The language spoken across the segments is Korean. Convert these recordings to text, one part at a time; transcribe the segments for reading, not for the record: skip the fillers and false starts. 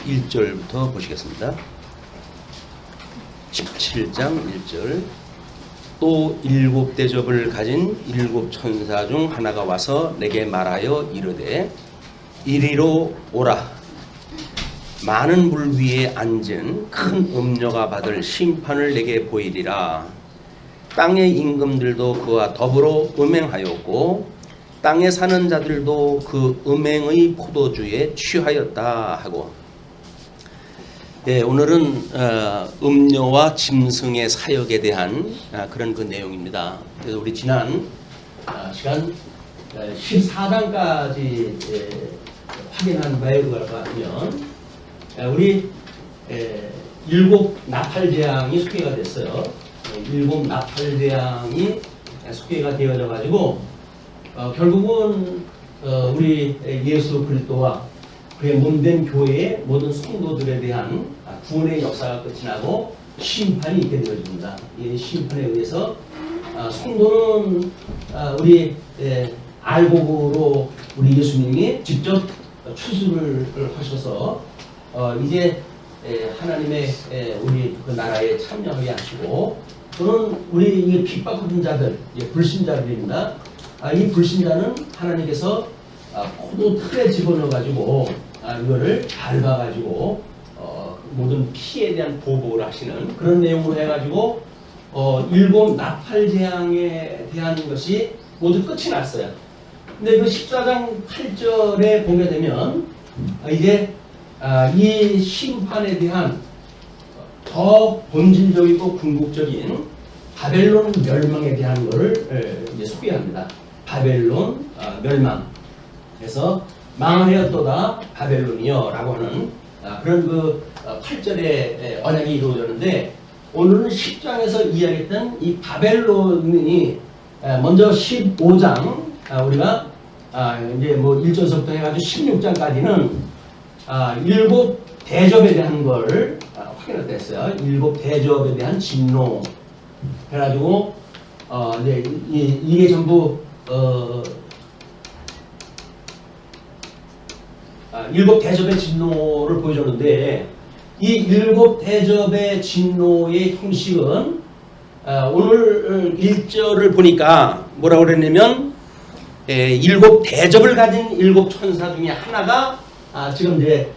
1절부터 보시겠습니다. 17장 1절. 또 일곱 대접을 가진 일곱 천사 중 하나가 와서 내게 말하여 이르되 이리로 오라. 많은 물 위에 앉은 큰 음녀가 받을 심판을 내게 보이리라. 땅의 임금들도 그와 더불어 음행하였고 땅에 사는 자들도 그 음행의 포도주에 취하였다 하고. 오늘은 음녀와 짐승의 사역에 대한 그런 그 내용입니다. 그래서 우리 지난 시간 14장까지 확인한 바에 의할 것 같으면 우리 일곱 나팔재앙이 소개가 됐어요. 일곱 나팔재앙이 소개가 되어져 가지고 결국은 우리 예수 그리스도와 그의 몸된 교회의 모든 성도들에 대한 구원의 역사가 끝이 나고 심판이 있게 되어집니다. 이 심판에 의해서 성도는 우리 알곡으로 우리 예수님이 직접 추수를 하셔서 이제 하나님의 우리 그 나라에 참여하게 하시고, 또는 우리 이 핍박받은 자들, 불신자들입니다. 이 불신자는 하나님께서 포도 틀에 집어넣어 가지고 이거를 밟아 가지고 모든 피에 대한 보복을 하시는 그런 내용으로 해가지고 일곱 나팔재앙에 대한 것이 모두 끝이 났어요. 근데 그 14장 8절에 보게 되면 이제 이 심판에 대한 더 본질적이고 궁극적인 바벨론 멸망에 대한 것을 이제 소개합니다. 바벨론 멸망. 그래서 망하였도다 바벨론이여 라고 하는 그런 그 8절의 언약이 이루어졌는데, 오늘은 10장에서 이야기했던 이 바벨론이 먼저 15장 우리가 이제 뭐 1절서부터 해가지고 16장까지는 일곱 대접에 대한 걸 확인했어요. 일곱 대접에 대한 진노 해가지고 이제 이게 전부 일곱 대접의 진노를 보여줬는데, 이 일곱 대접의 진노의 형식은 오늘 1절을 보니까 뭐라고 그랬냐면 일곱 대접을 가진 일곱 천사 중에 하나가 지금 이제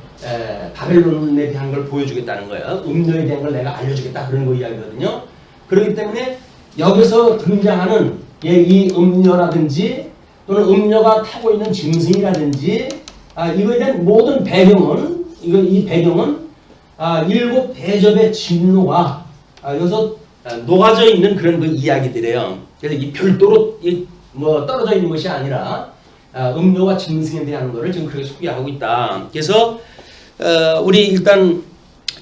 바벨론에 대한 걸 보여주겠다는 거예요. 음녀에 대한 걸 내가 알려주겠다 그런 거 이야기거든요. 그렇기 때문에 여기서 등장하는 이 음녀라든지 또는 음녀가 타고 있는 짐승이라든지 이거에 대한 모든 배경은 이 배경은 일곱 대접의 진노가 여기서 녹아져 있는 그런 그 이야기들이에요. 그래서 이 별도로 뭐 떨어져 있는 것이 아니라 음료와 짐승에 대한 것을 지금 그렇게 소개하고 있다. 그래서 우리 일단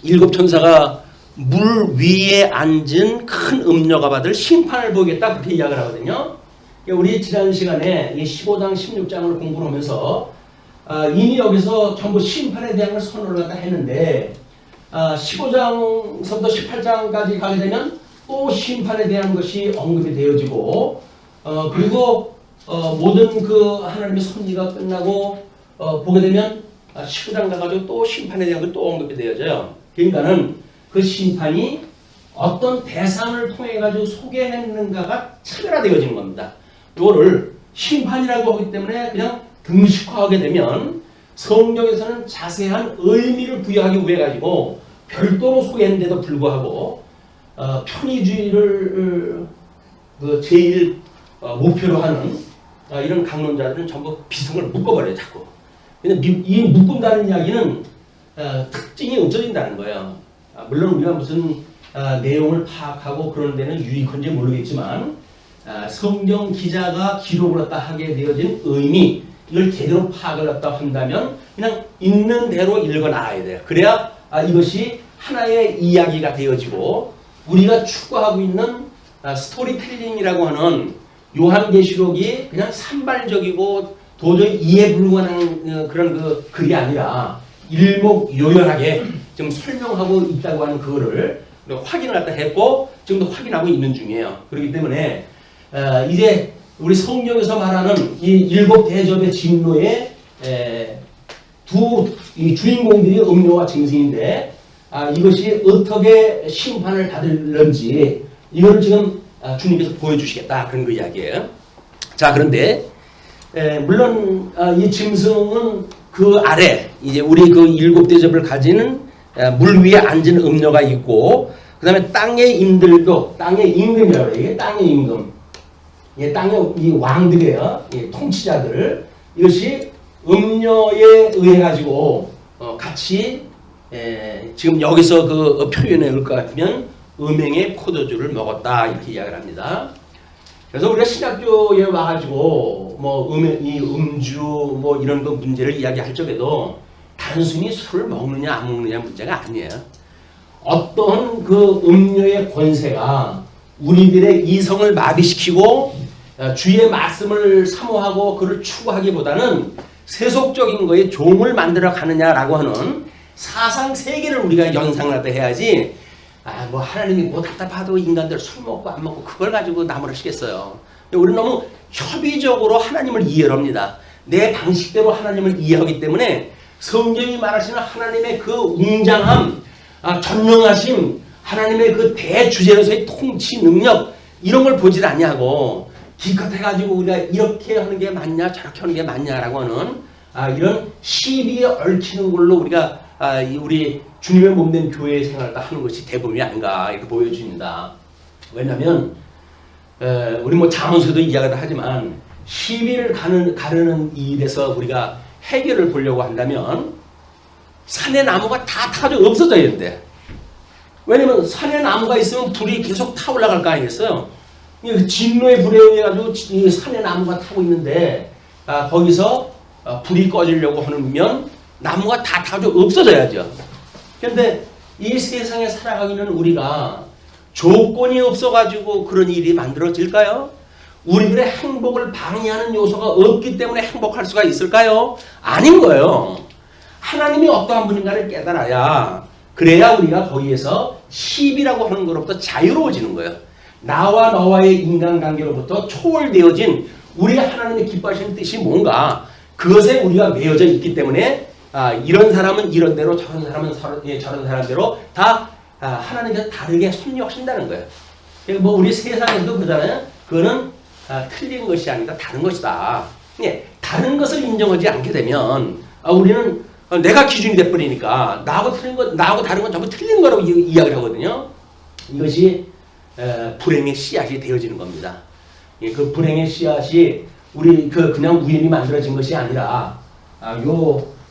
일곱 천사가 물 위에 앉은 큰 음료가 받을 심판을 보이겠다 그렇게 이야기를 하거든요. 우리 지난 시간에 이 15장 16장을 공부를 하면서 이미 여기서 전부 심판에 대한 걸 선언을 갖다 했는데 15장서부터 18장까지 가게 되면 또 심판에 대한 것이 언급이 되어지고 그리고 모든 그 하나님의 섭리가 끝나고 보게 되면 19장 가가지고 또 심판에 대한 것 또 언급이 되어져요. 그러니까는 그 심판이 어떤 대상을 통해 가지고 소개했는가가 차별화되어지는 겁니다. 이거를 심판이라고 하기 때문에 그냥 등식화하게 되면 성경에서는 자세한 의미를 부여하기 위해 가지고 별도로 소개했는데도 불구하고 편의주의를 제일 목표로 하는 이런 강론자들은 전부 비성을 묶어버려요. 자꾸. 근데 이 묶은다는 이야기는 특징이 없어진다는 거예요. 물론 우리가 무슨 내용을 파악하고 그런 데는 유익한지 모르겠지만 성경 기자가 기록을 갖다 하게 되어진 의미, 이걸 제대로 파악을 갖다 한다면 그냥 있는 대로 읽어나가야 돼요. 그래야 이것이 하나의 이야기가 되어지고 우리가 추구하고 있는 스토리텔링이라고 하는 요한계시록이 그냥 산발적이고 도저히 이해 불가능한 그런 그 글이 아니라 일목요연하게 지금 설명하고 있다고 하는 그거를 확인을 갖다 했고 지금도 확인하고 있는 중이에요. 그렇기 때문에 이제 우리 성경에서 말하는 이 일곱 대접의 진노의 이 주인공들이 음료와 짐승인데 이것이 어떻게 심판을 받을런지 이걸 지금 주님께서 보여주시겠다 그런 그 이야기예요. 자, 그런데 물론 이 짐승은 그 아래 이제 우리 그 7대접을 가지는 물 위에 앉은 음녀가 있고, 그 다음에 땅의 임들도, 땅의 임금이라고 해요. 이게 땅의 임금. 예, 땅의 이 왕들이에요. 예, 통치자들. 이것이 음녀에 의해 가지고 같이 지금 여기서 그 표현해 올 것 같으면 음행의 포도주를 먹었다 이렇게 이야기를 합니다. 그래서 우리가 신학교에 와가지고 뭐 이 음주 뭐 이런 거 문제를 이야기할 적에도 단순히 술을 먹느냐 안 먹느냐 문제가 아니에요. 어떤 그 음료의 권세가 우리들의 이성을 마비시키고 주의 말씀을 사모하고 그를 추구하기보다는 세속적인 거에 종을 만들어 가느냐라고 하는 사상 세계를 우리가 연상을 해야지. 뭐 하나님이 뭐 답답하도 인간들 술 먹고 안 먹고 그걸 가지고 나무라시겠어요. 우리는 너무 협의적으로 하나님을 이해를 합니다. 내 방식대로 하나님을 이해하기 때문에 성경이 말하시는 하나님의 그 웅장함, 전능하심, 하나님의 그 대주제로서의 통치 능력 이런 걸 보질 않냐고 기껏해가지고 우리가 이렇게 하는 게 맞냐 저렇게 하는 게 맞냐라고 하는 이런 시비에 얽히는 걸로 우리가 우리 주님의 몸된 교회 생활을 하는 것이 대부분이 아닌가 이렇게 보여집니다. 왜냐하면 우리 뭐 잠언서도 이야기를 하지만 시비를 가르는 일에서 우리가 해결을 보려고 한다면 산의 나무가 다 타져 없어져야 되는데, 왜냐면 산에 나무가 있으면 불이 계속 타 올라갈 거 아니겠어요? 진노의 불에 의해 가지고 산에 나무가 타고 있는데 거기서 불이 꺼지려고 하면 나무가 다 타져 없어져야죠. 그런데 이 세상에 살아가기는 우리가 조건이 없어가지고 그런 일이 만들어질까요? 우리들의 행복을 방해하는 요소가 없기 때문에 행복할 수가 있을까요? 아닌 거예요. 하나님이 어떠한 분인가를 깨달아야, 그래야 우리가 거기에서 시비라고 하는 것로부터 자유로워지는 거예요. 나와 너와의 인간관계로부터 초월되어진 우리 하나님의 기뻐하시는 뜻이 뭔가, 그것에 우리가 매여져 있기 때문에 이런 사람은 이런 대로 저런 사람은 저런 사람대로 다 하나님께서 다르게 섭렵하신다는 거예요. 뭐 우리 세상에서도 그러잖아요. 그거는 틀린 것이 아니라 다른 것이다. 예, 다른 것을 인정하지 않게 되면 우리는 내가 기준이 돼버리니까 나하고 다른 건 전부 틀린 거라고 이야기를 하거든요. 이것이 불행의 씨앗이 되어지는 겁니다. 예, 그 불행의 씨앗이 우리 그냥 우연히 만들어진 것이 아니라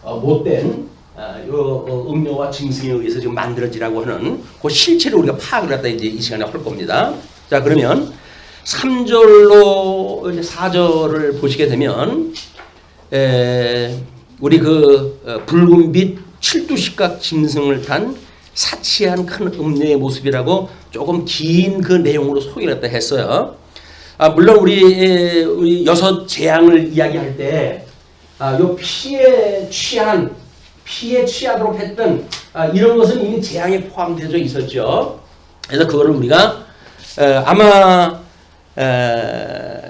못된 음료와 짐승에 의해서 지금 만들어지라고 하는 그 실체를 우리가 파악을 갖다 이제 이 시간에 할 겁니다. 자, 그러면 3절로 4절을 보시게 되면 우리 붉은빛 7두식각 짐승을 탄 사치한 큰 음녀의 모습이라고 조금 긴 그 내용으로 소개를 했다 했어요. 물론 우리 6 재앙을 이야기할 때 요 피에 취하도록 했던 이런 것은 이미 재앙에 포함되어 있었죠. 그래서 그거를 우리가 아마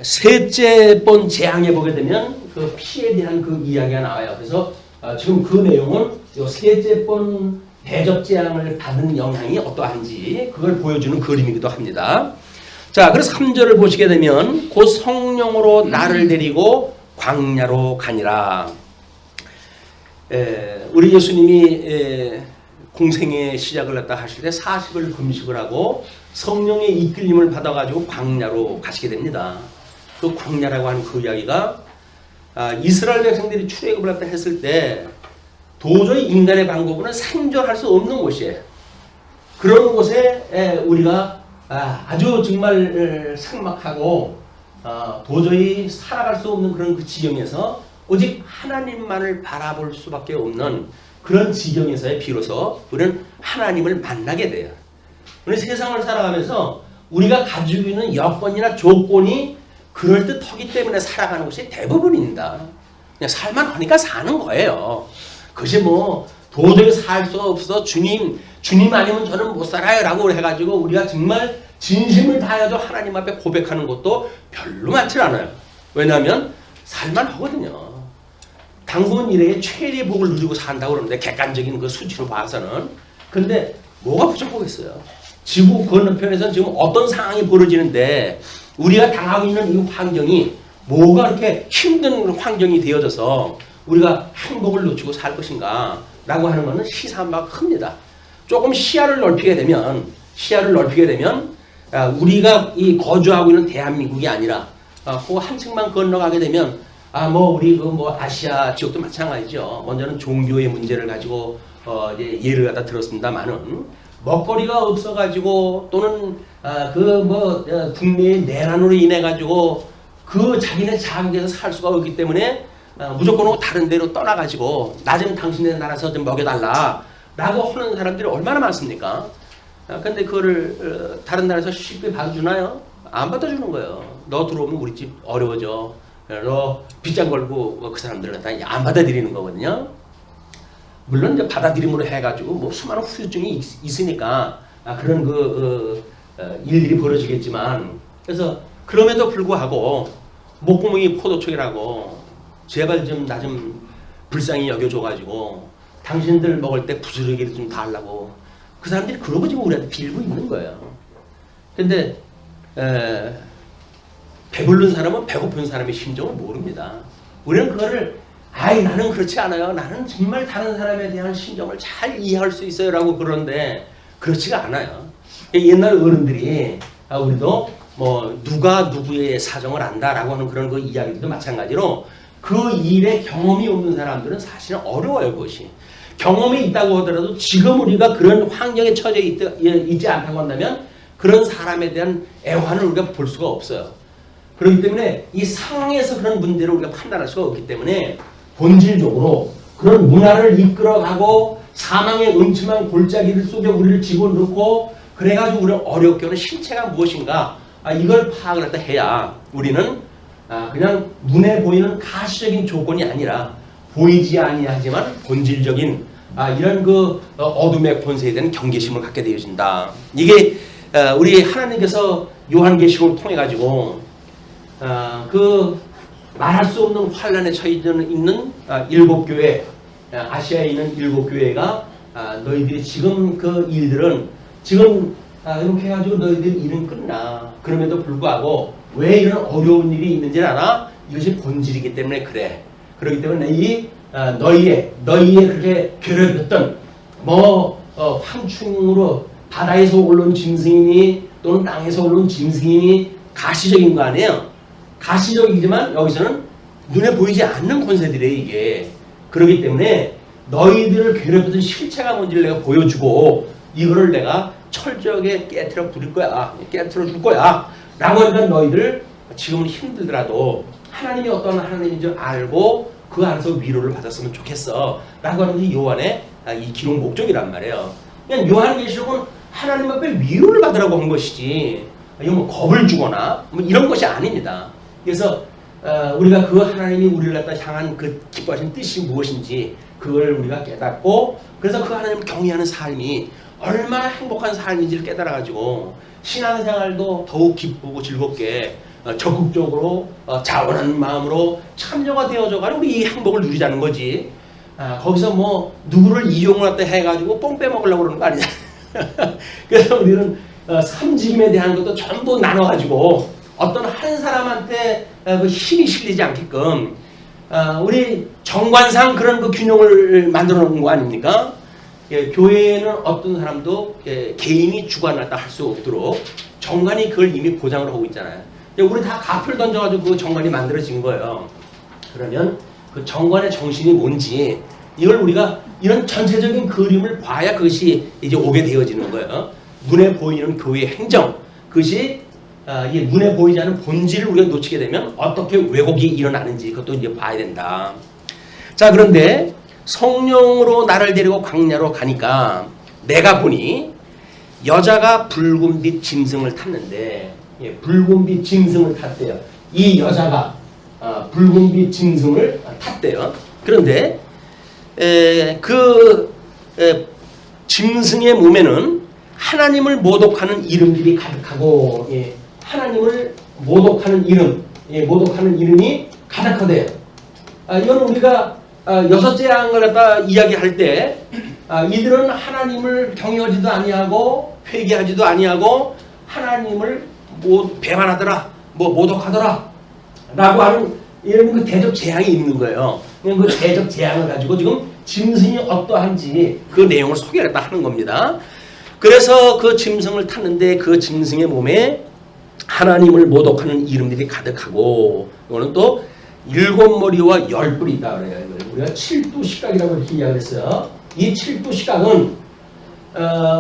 셋째 번 재앙에 보게 되면 그 피에 대한 그 이야기가 나와요. 그래서 지금 그 내용은 요 셋째 번 대접 재앙을 받은 영향이 어떠한지 그걸 보여주는 그림이기도 합니다. 자, 그래서 3절을 보시게 되면 곧 성령으로 나를 데리고 광야로 가니라. 우리 예수님이 공생의 시작을 갖다 하실 때 40을 금식을 하고 성령의 이끌림을 받아가지고 광야로 가시게 됩니다. 그 광야라고 하는 그 이야기가 이스라엘 백성들이 출애굽을 갖다 했을 때 도저히 인간의 방법으로는 생존할 수 없는 곳이에요. 그런 곳에 우리가 아주 정말 삭막하고 도저히 살아갈 수 없는 그런 그 지경에서 오직 하나님만을 바라볼 수밖에 없는 그런 지경에서의 비로소 우리는 하나님을 만나게 돼요. 우리 세상을 살아가면서 우리가 가지고 있는 여건이나 조건이 그럴듯하기 때문에 살아가는 것이 대부분입니다. 그냥 살만 하니까 사는 거예요. 그것이 뭐 도저히 살 수 없어 주님 아니면 저는 못 살아요 라고 해가지고 우리가 정말 진심을 다해서 하나님 앞에 고백하는 것도 별로 많지 않아요. 왜냐하면 살만 하거든요. 당분 일에 최대의 복을 누리고 산다고 그러는데 객관적인 그 수치로 봐서는. 근데 뭐가 부족하겠어요? 지구 건너편에서는 지금 어떤 상황이 벌어지는데 우리가 당하고 있는 이 환경이 뭐가 이렇게 힘든 환경이 되어져서 우리가 행복을 놓치고 살 것인가 라고 하는 것은 시사한 바가 큽니다. 조금 시야를 넓히게 되면 우리가 이 거주하고 있는 대한민국이 아니라 그 한층만 건너가게 되면 우리 아시아 지역도 마찬가지죠. 먼저는 종교의 문제를 가지고 이제 예를 갖다 들었습니다만은 먹거리가 없어가지고 또는 국내의 내란으로 인해 가지고 그 자기네 자국에서 살 수가 없기 때문에 무조건 다른 데로 떠나가지고 나 좀 당신네 나라에서 좀 먹여달라 라고 하는 사람들이 얼마나 많습니까? 근데 그거를 다른 나라에서 쉽게 받아주나요? 안 받아주는 거예요. 너 들어오면 우리 집 어려워져. 너 빗장 걸고 그 사람들은 다 안 받아들이는 거거든요. 물론 이제 받아들임으로 해가지고 수많은 후유증이 있으니까 그런 일들이 벌어지겠지만, 그래서 그럼에도 불구하고 목구멍이 포도청이라고 제발 좀 나 좀 불쌍히 여겨줘가지고 당신들 먹을 때 부스러기를 좀 달라고 그 사람들이 그러고 지금 우리한테 빌고 있는 거예요. 근데 배부른 사람은 배고픈 사람의 심정을 모릅니다. 우리는 그거를 나는 그렇지 않아요. 나는 정말 다른 사람에 대한 심정을 잘 이해할 수 있어요 라고 그러는데 그렇지가 않아요. 옛날 어른들이 우리도 누가 누구의 사정을 안다라고 하는 그런 그 이야기도 마찬가지로 그 일에 경험이 없는 사람들은 사실은 어려워요. 그것이. 경험이 있다고 하더라도 지금 우리가 그런 환경에 처져 있지 않다고 한다면 그런 사람에 대한 애환을 우리가 볼 수가 없어요. 그렇기 때문에 이 상황에서 그런 문제를 우리가 판단할 수가 없기 때문에 본질적으로 그런 문화를 이끌어가고 사망의 음침한 골짜기 속에 우리를 집어넣고 그래가지고 우리를 어렵게 하는 실체가 무엇인가 이걸 파악을 했다 해야 우리는 그냥 눈에 보이는 가시적인 조건이 아니라 보이지 아니하지만 본질적인 이런 그 어둠의 권세에 대한 경계심을 갖게 되어진다. 이게 우리 하나님께서 요한계시록을 통해 가지고 그 말할 수 없는 환란에 처해 있는 일곱 교회, 아시아에 있는 일곱 교회가 너희들이 지금 그 일들은 지금 이렇게 해가지고 너희들 일은 끝나. 그럼에도 불구하고 왜 이런 어려운 일이 있는지를 알아? 이것이 본질이기 때문에 그래. 그렇기 때문에 너희의 그렇게 괴롭혔던 황충으로 바다에서 올라온 짐승이니 또는 땅에서 올라온 짐승이니 가시적인 거 아니에요. 가시적이지만 여기서는 눈에 보이지 않는 권세들이에요. 이게. 그렇기 때문에 너희들을 괴롭혔던 실체가 뭔지를 내가 보여주고 이거를 내가 철저하게 깨트려 줄 거야 라고 하니까 너희들 지금은 힘들더라도 하나님이 어떤 하나님인 줄 알고 그 안에서 위로를 받았으면 좋겠어 라고 하는 게 요한의 이 기록 목적이란 말이에요. 그냥 요한계시록은 하나님 앞에 위로를 받으라고 한 것이지 이거 겁을 주거나 이런 것이 아닙니다. 그래서 우리가 그 하나님이 우리를 갖다 향한 그 기뻐하신 뜻이 무엇인지 그걸 우리가 깨닫고 그래서 그 하나님을 경외하는 삶이 얼마나 행복한 삶인지를 깨달아가지고 신앙생활도 더욱 기쁘고 즐겁게 적극적으로 자원하는 마음으로 참여가 되어져가지고 우리 이 행복을 누리자는 거지. 거기서 누구를 이용을 갖다 해가지고 뽕 빼먹으려고 그러는 거 아니냐. 그래서 우리는 삼직임에 대한 것도 전부 나눠가지고 어떤 한 사람한테 그 힘이 실리지 않게끔 우리 정관상 그런 그 균형을 만들어 놓은 거 아닙니까? 교회에는 어떤 사람도 개인이 주관하다 할 수 없도록 정관이 그걸 이미 보장을 하고 있잖아요. 우리 다 값을 던져가지고 그 정관이 만들어진 거예요. 그러면 그 정관의 정신이 뭔지 이걸 우리가 이런 전체적인 그림을 봐야 그것이 이제 오게 되어지는 거예요. 눈에 보이는 교회의 행정, 그것이 눈에 보이지 않는 본질을 우리가 놓치게 되면 어떻게 왜곡이 일어나는지 그것도 이제 봐야 된다. 자, 그런데 성령으로 나를 데리고 광야로 가니까 내가 보니 여자가 붉은빛 짐승을 탔는데 붉은빛 짐승을 탔대요. 이 여자가 붉은빛 짐승을 탔대요. 그런데 짐승의 몸에는 하나님을 모독하는 이름들이 가득하고 하나님을 모독하는 이름이 가득하대요. 이건 우리가 여섯 재앙을 갖다 이야기할 때 이들은 하나님을 경외하지도 아니하고 회개하지도 아니하고 하나님을 배반하더라, 모독하더라 라고 하는 이런 그 대적 재앙이 있는 거예요. 그 대적 재앙을 가지고 지금 짐승이 어떠한지 그 내용을 소개했다 하는 겁니다. 그래서 그 짐승을 탔는데 그 짐승의 몸에 하나님을 모독하는 이름들이 가득하고, 이거는 또 7머리와 10뿔이 있다 그래요. 우리가 7두 시각이라고 이렇게 이야기했어요. 이 7두 시각은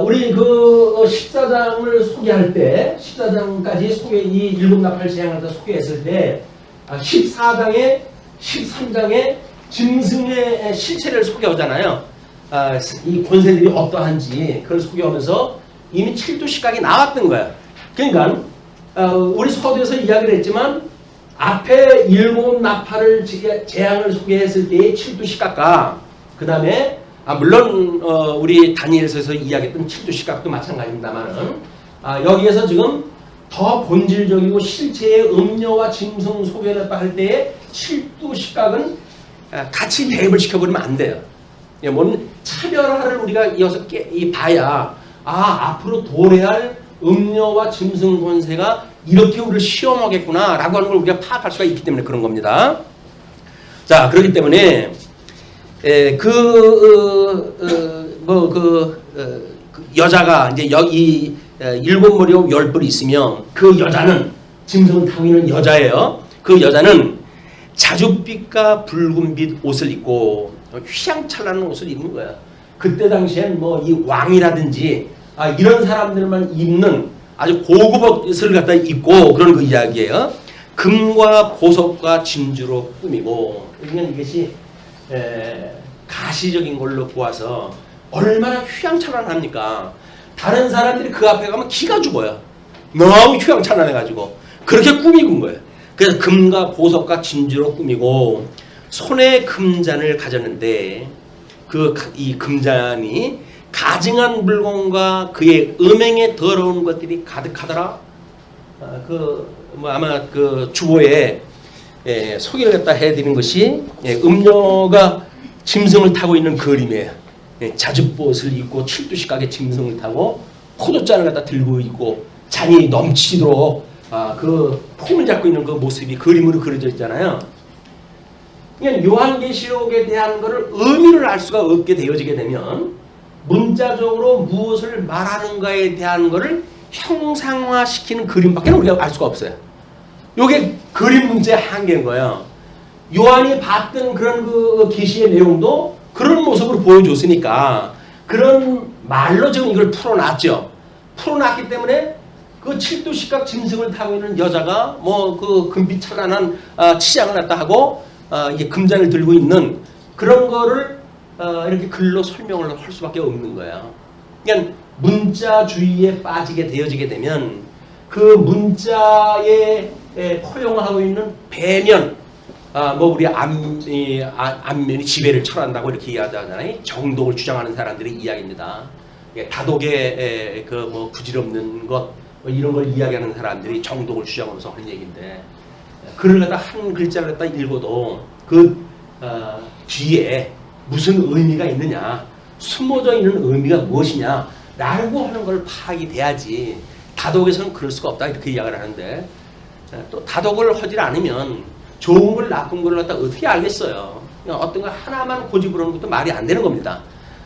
우리 그 14장을 소개할 때, 14장까지 이 7나팔 재앙을 소개했을 때 14장에 13장에 짐승의 실체를 소개하잖아요. 이 권세들이 어떠한지 그걸 소개하면서 이미 7두 시각이 나왔던 거야. 그러니까 우리 서두에서 이야기를 했지만 앞에 7나팔을 재앙을 소개했을 때의 7두 시각과 그 다음에 물론 우리 다니엘서에서 이야기했던 7두 시각도 마찬가지입니다만은 여기에서 지금 더 본질적이고 실체의 음녀와 짐승 소개를 할 때의 7두 시각은 같이 대입을 시켜버리면 안 돼요. 뭔 차별화를 우리가 이어서 봐야 앞으로 도래할 음녀와 짐승 권세가 이렇게 우리를 시험하겠구나 라고 하는 걸 우리가 파악할 수가 있기 때문에 그런 겁니다. 자, 그렇기 때문에 여자가 이제 여기 7머리와 10뿔이 있으면 그 여자는, 짐승을 타고 있는 여자예요. 그 여자는 자줏빛과 붉은빛 옷을 입고 휘황찬란한 옷을 입는 거야. 그때 당시엔 이 왕이라든지 이런 사람들만 입는 아주 고급 옷을 갖다 입고 그런 그 이야기예요. 금과 보석과 진주로 꾸미고, 그러니까 이것이 가시적인 걸로 보아서 얼마나 휘황찬란합니까? 다른 사람들이 그 앞에 가면 기가 죽어요. 너무 휘황찬란해가지고 그렇게 꾸미고 거예요. 그래서 금과 보석과 진주로 꾸미고 손에 금잔을 가졌는데 이 금잔이 가증한 물건과 그의 음행에 더러운 것들이 가득하더라. 아마 그 주보에 소개를 갖다 해드리는 것이 음녀가 짐승을 타고 있는 그림이에요. 자줏봇을 입고 7두 시각의 짐승을 타고 포도잔을 갖다 들고 있고 잔이 넘치도록 그 폼을 잡고 있는 그 모습이 그림으로 그려져 있잖아요. 그러니까 요한계시록에 대한 것을 의미를 알 수가 없게 되어지게 되면 문자적으로 무엇을 말하는가에 대한 것을 형상화시키는 그림밖에 우리가 알 수가 없어요. 이게 그림 문제의 한계인 거예요. 요한이 봤던 그런 그 계시의 내용도 그런 모습으로 보여줬으니까 그런 말로 지금 이걸 풀어놨죠. 풀어놨기 때문에 그 7두 시각 짐승을 타고 있는 여자가 그 금빛 찬란한 치장을 갖다 하고 이게 금잔을 들고 있는 그런 거를 이렇게 글로 설명을 할 수밖에 없는 거예요. 그러니까 문자주의에 빠지게 되어지게 되면 그 문자에 포용하고 있는 배면, 우리 안면이 지배를 철한다고 이렇게 이야기하잖아요. 정독을 주장하는 사람들의 이야기입니다. 다독의 부질없는 것 이런 걸 이야기하는 사람들이 정독을 주장하면서 하는 얘기인데, 글을 갖다 한 글자를 갖다 읽어도 그 뒤에 무슨 의미가 있느냐, 숨어져 있는 의미가 무엇이냐 라고 하는 걸 파악이 돼야지. 다독에서는 그럴 수가 없다 이렇게 이야기를 하는데, 또 다독을 하지 않으면 좋은 걸 나쁜 걸 갖다 어떻게 알겠어요. 그냥 어떤 거 하나만 고집을 하는 것도 말이 안 되는 겁니다.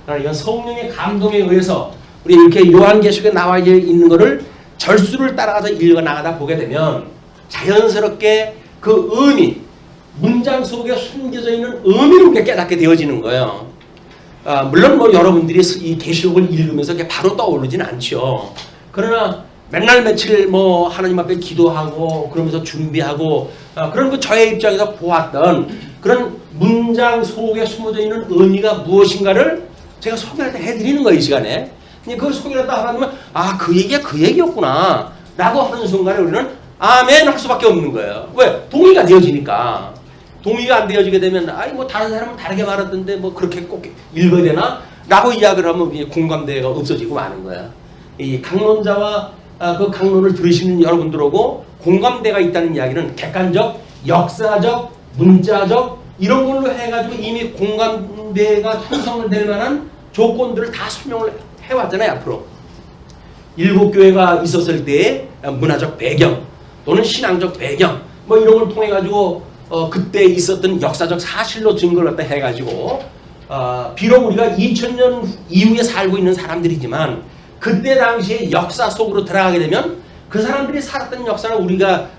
그러나 이건 성령의 감동에 의해서 우리 이렇게 요한계시록에 나와 있는 거를 절수를 따라가서 읽어나가다 보게 되면 자연스럽게 그 의미, 문장 속에 숨겨져 있는 의미를 우리가 깨닫게 되어지는 거예요. 물론 여러분들이 이 계시록을 읽으면서 바로 떠오르진 않죠. 그러나 맨날 며칠 하나님 앞에 기도하고 그러면서 준비하고 그런 그 저의 입장에서 보았던 그런 문장 속에 숨어져 있는 의미가 무엇인가를 제가 소개를 해드리는 거예요, 이 시간에. 그걸 소개를 하다 하면 그 얘기가 그 얘기였구나 라고 하는 순간에 우리는 아멘 할 수밖에 없는 거예요. 왜? 동의가 되어지니까. 동의가 안 되어지게 되면 다른 사람은 다르게 말하던데 그렇게 꼭 읽어야 되나? 라고 이야기를 하면 공감대가 없어지고 마는 거야. 이 강론자와 그 강론을 들으시는 여러분들하고 공감대가 있다는 이야기는 객관적, 역사적, 문자적 이런 걸로 해가지고 이미 공감대가 형성될 만한 조건들을 다 설명을 해왔잖아요. 앞으로 일곱 교회가 있었을 때의 문화적 배경 또는 신앙적 배경 뭐 이런 걸 통해 가지고 그때 있었던 역사적 사실로 증거를 갖다 해가지고 비록 우리가 2000년 이후에 살고 있는 사람들이지만 그때 당시의 역사 속으로 들어가게 되면 그 사람들이 살았던 역사는 우리가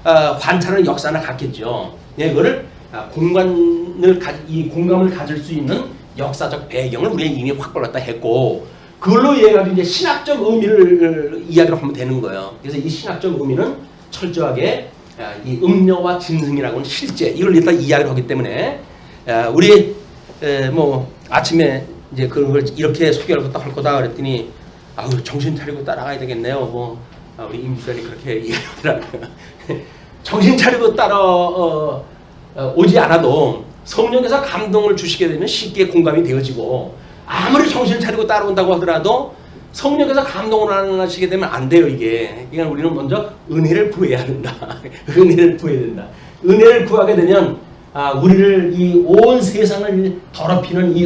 관찰하는 역사나 같겠죠. 예, 그거를 공감을 가질 수 있는 역사적 배경을 우리가 이미 확보를 갖다 했고 그걸로 이해가지고 이제 신학적 의미를 이야기를 하면 되는 거예요. 그래서 이 신학적 의미는 철저하게 이 음녀와 짐승이라고는 실제 이걸 일단 이야기를 하기 때문에 우리 뭐 아침에 이제 그런 걸 이렇게 소개를 할 거다 그랬더니 아우 정신 차리고 따라가야 되겠네요. 뭐 우리 임수관이 그렇게 얘기하더라고요. 정신 차리고 따라 오지 않아도 성령께서 감동을 주시게 되면 쉽게 공감이 되어지고 아무리 정신 차리고 따라온다고 하더라도 성령께서 감동을 안 하시게 되면 안 돼요. 이게 그러니까 우리는 먼저 은혜를 구해야 된다. 은혜를 구해야 된다. 은혜를 구하게 되면 우리를 이 온 세상을 더럽히는 이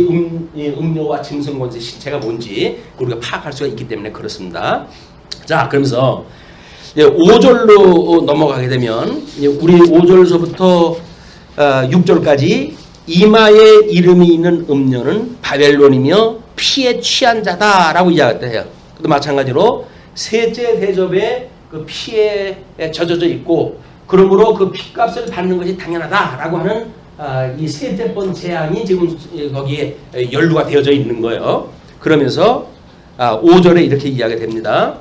음료와 짐승 권세 실체가 뭔지 우리가 파악할 수가 있기 때문에 그렇습니다. 자, 그러면서 5절로 넘어가게 되면 우리 5절서부터 6절까지 이마에 이름이 있는 음녀는 바벨론이며 피에 취한 자다라고 이야기해요. 또 마찬가지로 셋째 대접에 그 피에 젖어져 있고 그러므로 그 피값을 받는 것이 당연하다라고 하는 이 셋째 번 재앙이 지금 거기에 연루가 되어져 있는 거예요. 그러면서 5절에 이렇게 이야기가 됩니다.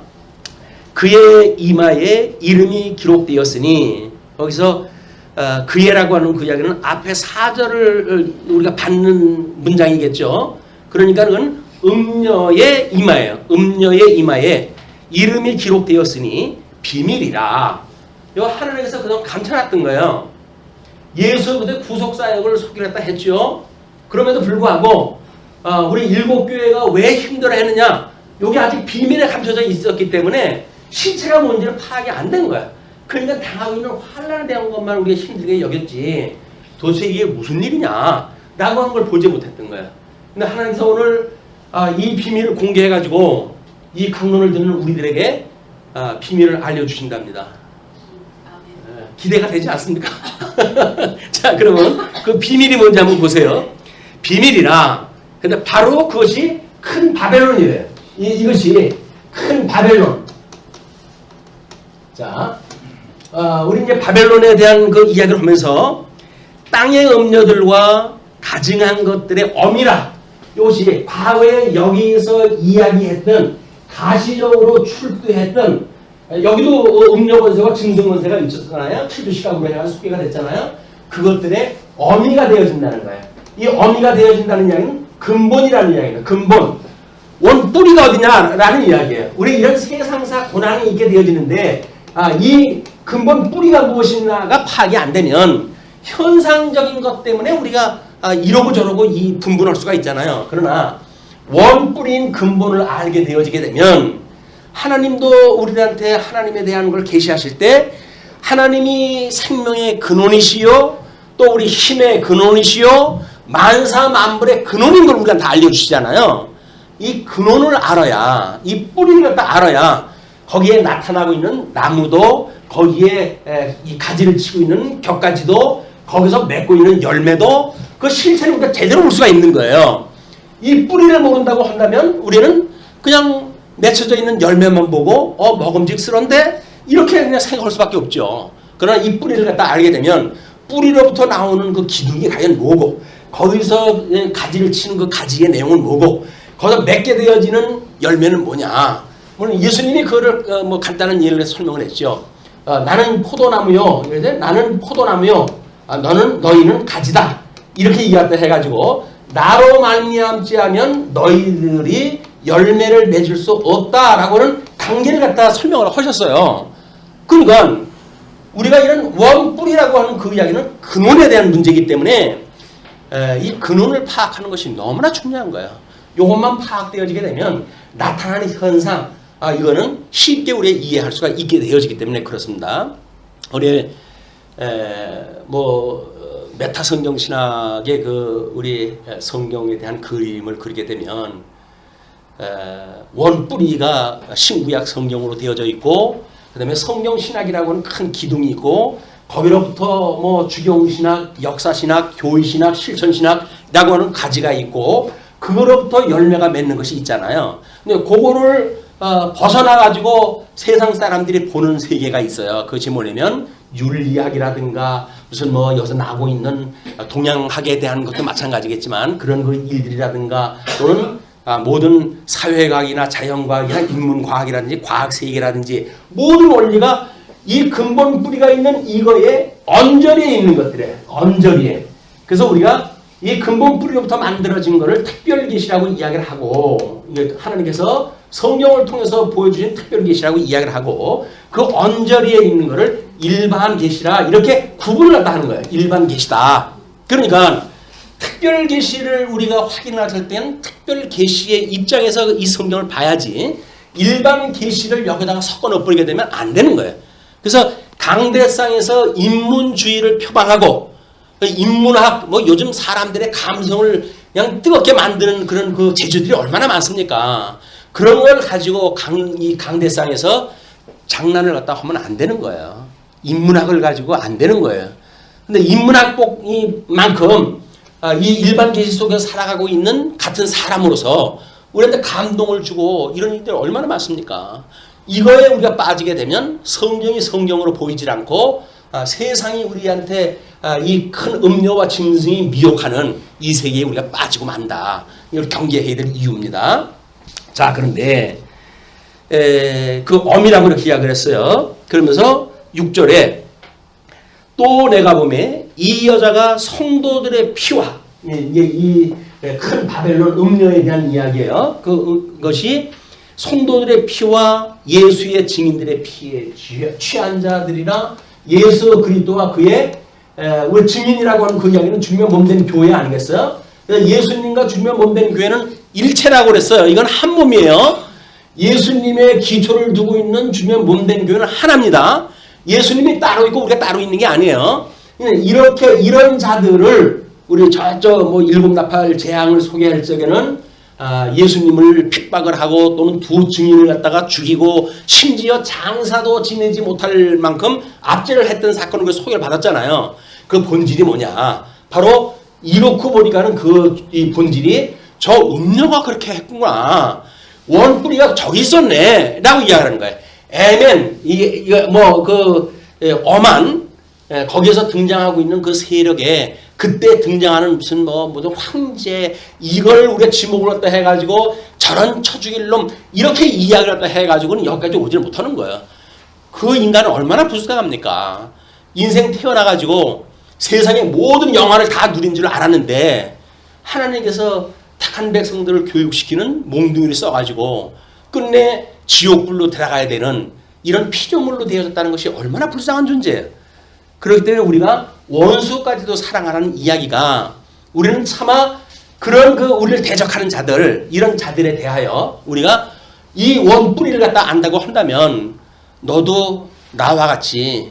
그의 이마에 이름이 기록되었으니 거기서 그의라고 하는 그 이야기는 앞에 4절을 우리가 받는 문장이겠죠. 그러니까 그건 음녀의 이마예요. 음녀의 이마에 이름이 기록되었으니 비밀이라. 이거 하나님께서 그동안 감춰놨던 거예요. 예수 그때 구속사역을 소개했다 했죠. 그럼에도 불구하고 우리 일곱 교회가 왜 힘들어했느냐. 여기 아직 비밀에 감춰져 있었기 때문에 실체가 뭔지는 파악이 안 된 거야. 그러니까 당하고 있는 환란에 대한 것만 우리가 힘들게 여겼지 도대체 이게 무슨 일이냐 라고 하는 걸 보지 못했던 거야. 근데 하나님께서 오늘 이 비밀을 공개해가지고 이 강론을 듣는 우리들에게 비밀을 알려주신답니다. 기대가 되지 않습니까? 자, 그러면 그 비밀이 뭔지 한번 보세요. 비밀이라. 근데 바로 그것이 큰 바벨론이래요. 이것이 큰 바벨론. 자, 우리 이제 바벨론에 대한 그 이야기를 하면서 땅의 음녀들과 가증한 것들의 어미라. 이것이 과거에 여기서 이야기했던 가시적으로 출두했던 여기도 음녀 권세와 짐승 권세가 있었잖아요. 7주시각으로 해가지고 소개가 됐잖아요. 그것들의 어미가 되어진다는 거예요. 이 어미가 되어진다는 이야기는 근본이라는 이야기예요. 근본. 원 뿌리가 어디냐라는 이야기예요. 우리 이런 세상사 고난이 있게 되어지는데 이 근본 뿌리가 무엇이냐가 파악이 안 되면 현상적인 것 때문에 우리가 이러고 저러고 이 분분할 수가 있잖아요. 그러나 원 뿌리인 근본을 알게 되어지게 되면 하나님도 우리한테 하나님에 대한 걸 계시하실 때 하나님이 생명의 근원이시요 또 우리 힘의 근원이시요 만사 만물의 근원인 걸 우리한테 알려주시잖아요. 이 근원을 알아야 이 뿌리를 갖다 알아야 거기에 나타나고 있는 나무도 거기에 이 가지를 치고 있는 격가지도 거기서 맺고 있는 열매도 그 실체를 우리가 제대로 볼 수가 있는 거예요. 이 뿌리를 모른다고 한다면 우리는 그냥 맺혀져 있는 열매만 보고 먹음직스러운데 이렇게 그냥 생각할 수밖에 없죠. 그러나 이 뿌리를 갖다 알게 되면 뿌리로부터 나오는 그 기둥이 과연 뭐고 거기서 가지를 치는 그 가지의 내용은 뭐고 거기서 맺게 되어지는 열매는 뭐냐. 물론 예수님이 그거를 뭐 간단한 예를 설명을 했죠. 나는 포도나무요. 나는 포도나무요. 너희는 가지다. 이렇게 이야기를 해가지고 나로 말미암지 않으면 너희들이 열매를 맺을 수 없다라고는 강제를 갖다 설명을 하셨어요. 그러니까 우리가 이런 원뿌리라고 하는 그 이야기는 근원에 대한 문제이기 때문에 이 근원을 파악하는 것이 너무나 중요한 거예요. 이것만 파악되어지게 되면 나타나는 현상 이거는 쉽게 우리가 이해할 수가 있게 되어지기 때문에 그렇습니다. 우리 몇 메타 성경 신학의 그 우리 성경에 대한 그림을 그리게 되면 원뿌리가 신구약 성경으로 되어져 있고, 그다음에 성경 신학이라고 하는 큰 기둥이 있고, 거기로부터 뭐 주경 신학, 역사 신학, 교회 신학, 실천 신학이라고 하는 가지가 있고, 그거로부터 열매가 맺는 것이 있잖아요. 근데 그거를 벗어나 가지고 세상 사람들이 보는 세계가 있어요. 그것이 뭐냐면 윤리학이라든가 무슨 뭐 여기서 나오고 있는 동양학에 대한 것도 마찬가지겠지만 그런 그 일들이라든가 또는 모든 사회과학이나 자연과학이나 인문과학이라든지 과학세계라든지 모든 원리가 이 근본 뿌리가 있는 이거에 언저리에 있는 것들에 언저리에. 그래서 우리가 이 근본 뿌리로부터 만들어진 것을 특별계시라고 이야기를 하고, 하나님께서 성경을 통해서 보여주신 특별계시라고 이야기를 하고, 그 언저리에 있는 것을 일반계시라 이렇게 구분을 하는 거예요. 일반계시다. 그러니까 특별계시를 우리가 확인할 때는 특별계시의 입장에서 이 성경을 봐야지 일반계시를 여기다가 섞어 넣어버리게 되면 안 되는 거예요. 그래서 강대상에서 인문주의를 표방하고 인문학, 뭐 요즘 사람들의 감성을 그냥 뜨겁게 만드는 그런 그 재주들이 얼마나 많습니까? 그런 걸 가지고 이 강대상에서 장난을 갖다 하면 안 되는 거예요. 인문학을 가지고 안 되는 거예요. 근데 인문학만큼 이 일반 계시 속에서 살아가고 있는 같은 사람으로서 우리한테 감동을 주고 이런 일들이 얼마나 많습니까? 이거에 우리가 빠지게 되면 성경이 성경으로 보이질 않고 세상이 우리한테 이 큰 음료와 짐승이 미혹하는 이 세계에 우리가 빠지고 만다. 이걸 경계해야 될 이유입니다. 자, 그런데 그 엄이라고 이렇게 이야기를 했어요. 그러면서 6절에 또 내가 보매 이 여자가 성도들의 피와 이 큰 바벨론 음녀에 대한 이야기예요. 그것이 성도들의 피와 예수의 증인들의 피에 취한 자들이라 예수 그리스도와 그의 우리 증인이라고 하는 그 이야기는 주님의 몸된 교회 아니겠어요? 예수님과 주님의 몸된 교회는 일체라고 그랬어요. 이건 한 몸이에요. 예수님의 기초를 두고 있는 주님의 몸된 교회는 하나입니다. 예수님이 따로 있고 우리가 따로 있는 게 아니에요. 이렇게 이런 자들을 우리 저쪽 뭐 일곱 나팔 재앙을 소개할 적에는 예수님을 핍박을 하고 또는 두 증인을 갖다가 죽이고 심지어 장사도 지내지 못할 만큼 압제를 했던 사건을 소개를 받았잖아요. 그 본질이 뭐냐? 바로 이렇게 보니까는 이 본질이 저 음녀가 그렇게 했구나. 원뿌리가 저기 있었네. 라고 이야기하는 거예요. 에멘, 이게 뭐 엄한 거기에서 등장하고 있는 그 세력에 그때 등장하는 무슨 황제 이걸 우리가 지목을 갖다 해가지고 저런 쳐죽일 놈 이렇게 이야기를 갖다 해가지고는 여기까지 오지를 못하는 거예요. 그 인간은 얼마나 부수가갑니까? 인생 태어나가지고 세상의 모든 영화를 다 누린 줄 알았는데 하나님께서 택한 백성들을 교육시키는 몽둥이를 써가지고 끝내 지옥불로 들어가야 되는 이런 피조물로 되어졌다는 것이 얼마나 불쌍한 존재예요. 그렇기 때문에 우리가 원수까지도 사랑하라는 이야기가 우리는 차마 그런 우리를 대적하는 자들 이런 자들에 대하여 우리가 이 원뿌리를 갖다 안다고 한다면 너도 나와 같이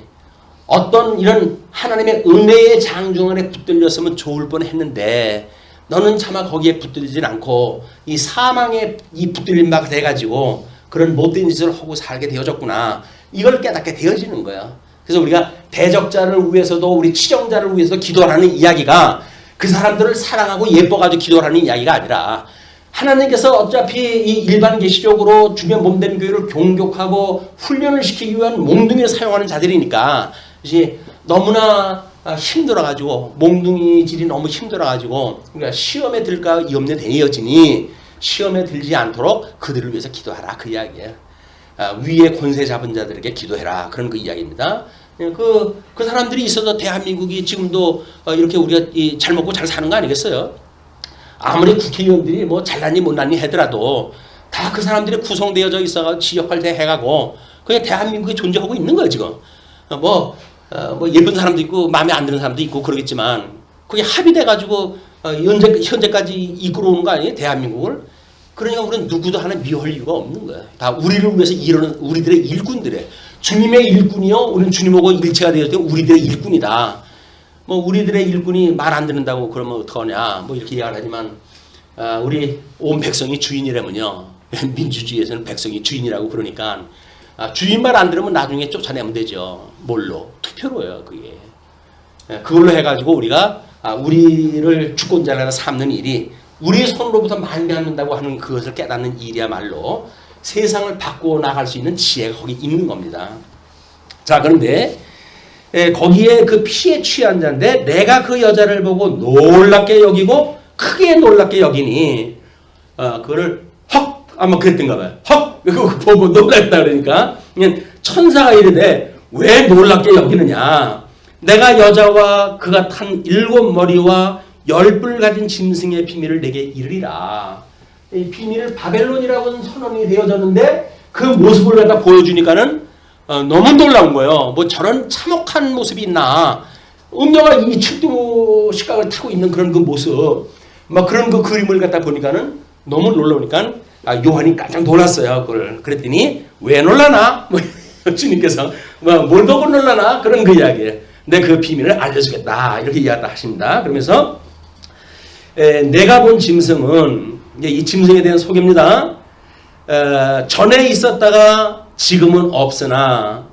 어떤 이런 하나님의 은혜의 장중 안에 붙들렸으면 좋을 뻔했는데 너는 차마 거기에 붙들리진 않고 이 사망에 이 붙들린 바가 돼가지고 그런 못된 짓을 하고 살게 되어졌구나. 이걸 깨닫게 되어지는 거야. 그래서 우리가 대적자를 위해서도 우리 치정자를 위해서 기도하는 이야기가 그 사람들을 사랑하고 예뻐가지고 기도하는 이야기가 아니라 하나님께서 어차피 이 일반 계시적으로 주변 몸된 교회를 공격하고 훈련을 시키기 위한 몽둥이를 사용하는 자들이니까 이제 너무나 힘들어가지고 몽둥이질이 너무 힘들어가지고 그러니까 시험에 들까 염려 되어지니 시험에 들지 않도록 그들을 위해서 기도하라 그 이야기예요. 위에 권세 잡은 자들에게 기도해라 그런 그 이야기입니다. 그 사람들이 있어서 대한민국이 지금도 이렇게 우리가 잘 먹고 잘 사는 거 아니겠어요? 아무리 국회의원들이 뭐 잘났니 못났니 하더라도 다 그 사람들이 구성되어져 있어가 지 역할 다 해가고 그냥 대한민국이 존재하고 있는 거예요 지금. 뭐 예쁜 사람도 있고 마음에 안 드는 사람도 있고 그러겠지만 그게 합의돼가지고 현재까지 이끌어오는 거 아니에요 대한민국을? 그러니까 우리는 누구도 하나 미워할 이유가 없는 거야. 다 우리를 위해서 일하는 우리들의 일꾼들이에요. 주님의 일꾼이요. 우리는 주님하고 일체가 되었을 때 우리들의 일꾼이다. 뭐 우리들의 일꾼이 말 안 듣는다고 그러면 어떡하냐 뭐 이렇게 이야기를 하지만 우리 온 백성이 주인이라면요. 민주주의에서는 백성이 주인이라고 그러니까 주인 말 안 들으면 나중에 쫓아내면 되죠. 뭘로? 투표로요. 그게. 그걸로 해가지고 우리가 우리를 주권자라 삼는 일이 우리 손으로부터 말미암는다고 하는 그것을 깨닫는 일이야말로 세상을 바꾸어 나갈 수 있는 지혜가 거기 있는 겁니다. 자, 그런데 거기에 그 피에 취한 자인데 내가 그 여자를 보고 놀랍게 여기고 크게 놀랍게 여기니 그거를 헉 아마 그랬던가 봐요. 헉 그거 보고 놀랐다 그러니까 그냥 천사가 이르되 왜 놀랍게 여기느냐 내가 여자와 그가 탄 7머리와 10뿔 가진 짐승의 비밀을 내게 이르리라. 이 비밀을 바벨론이라고는 선언이 되어졌는데 그 모습을 갖다 보여주니까는 너무 놀라운 거예요. 뭐 저런 참혹한 모습이 있나. 음녀가 이 칠두 식각을 타고 있는 그런 그 모습, 막 그런 그 그림을 갖다 보니까는 너무 놀라우니까 요한이 깜짝 놀랐어요. 그걸 그랬더니 왜 놀라나? 뭐 주님께서 뭘 보고 놀라나? 그런 그 이야기예요. 근데 그 비밀을 알려주겠다 이렇게 이야기하십니다. 그러면서 내가 본 짐승은 이 짐승에 대한 소개입니다. 전에 있었다가 지금은 없으나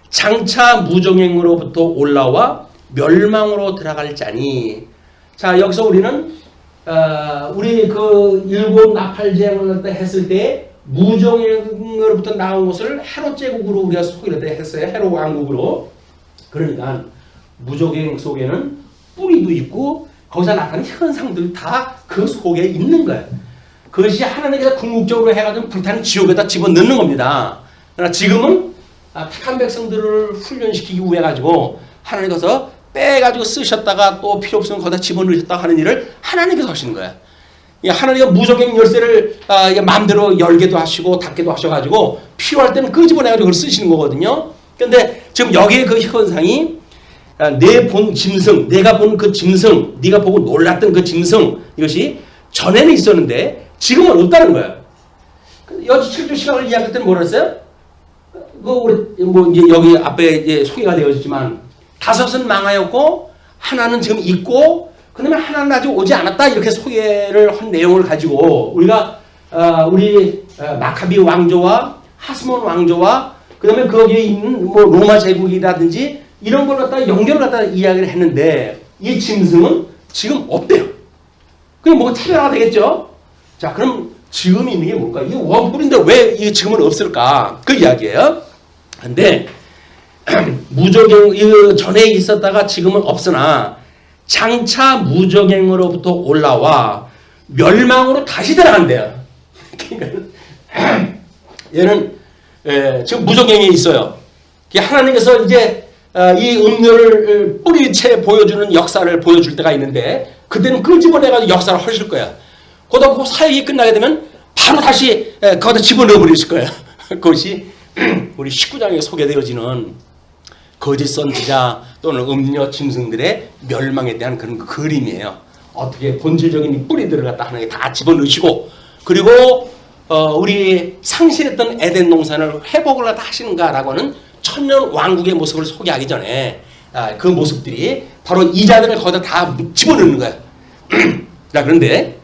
장차 무종행으로부터 올라와 멸망으로 들어갈 자니. 자, 여기서 우리는 우리 그 일곱 나팔제를 했을 때 무종행으로부터 나온 것을 헤롯 제국으로 우리가 소개를 했어요. 헤롯 왕국으로. 그러니까 무종행 속에는 뿌리도 있고 거기서 나타나는 현상들 다 그 속에 있는 거예요. 그것이 하나님께서 궁극적으로 해가지고 불타는 지옥에다 집어넣는 겁니다. 그러나 지금은 택한 백성들을 훈련시키기 위해 가지고 하나님께서 빼가지고 쓰셨다가 또 필요 없으면 거기다 집어넣으셨다고 하는 일을 하나님께서 하시는 거예요. 하나님께서 무적행 열쇠를 마음대로 열게도 하시고 닫게도 하셔가지고 필요할 때는 끄집어내가지고 그걸 쓰시는 거거든요. 그런데 지금 여기에 그 현상이 내 본 짐승, 내가 본 그 짐승, 네가 보고 놀랐던 그 짐승, 이것이 전에는 있었는데 지금은 없다는 거예요. 여지 7조 시각을 이야기할 때는 뭐라 했어요? 우리 뭐 이제 여기 앞에 이제 소개가 되어있지만 5은 망하였고 하나는 지금 있고 그다음에 하나는 아직 오지 않았다 이렇게 소개를 한 내용을 가지고 우리가 우리 마카비 왕조와 하스몬 왕조와 그다음에 거기에 있는 뭐 로마 제국이라든지 이런 걸 갖다 연결을 갖다 이야기를 했는데 이 짐승은 지금 없대요. 그럼 뭐가 차별화가 되겠죠? 자, 그럼 지금 있는 게 뭘까? 이 원뿔인데 왜 이 지금은 없을까? 그 이야기예요. 근데 무적행 전에 있었다가 지금은 없으나 장차 무적행으로부터 올라와 멸망으로 다시 들어간대요. 그러니까 얘는 지금 무적행에 있어요. 하나님께서 이제 이 음료를 뿌리채 보여주는 역사를 보여줄 때가 있는데 그때는 끄집어내가지고 역사를 하실 거야. 그러다 그 사역이 끝나게 되면 바로 다시 거기다 집어넣어 버리실 거예요. 그것이 우리 19장에 소개되어지는 거짓 선지자 또는 음녀 짐승들의 멸망에 대한 그런 그림이에요. 어떻게 본질적인 뿌리들을 갖다 하나님께 다 집어넣으시고 그리고 우리 상실했던 에덴 농산을 회복을 갖다 하시는가라고 하는 천년 왕국의 모습을 소개하기 전에 그 모습들이 바로 이 자들을 거기다 다 집어넣는 거예요. 자, 그런데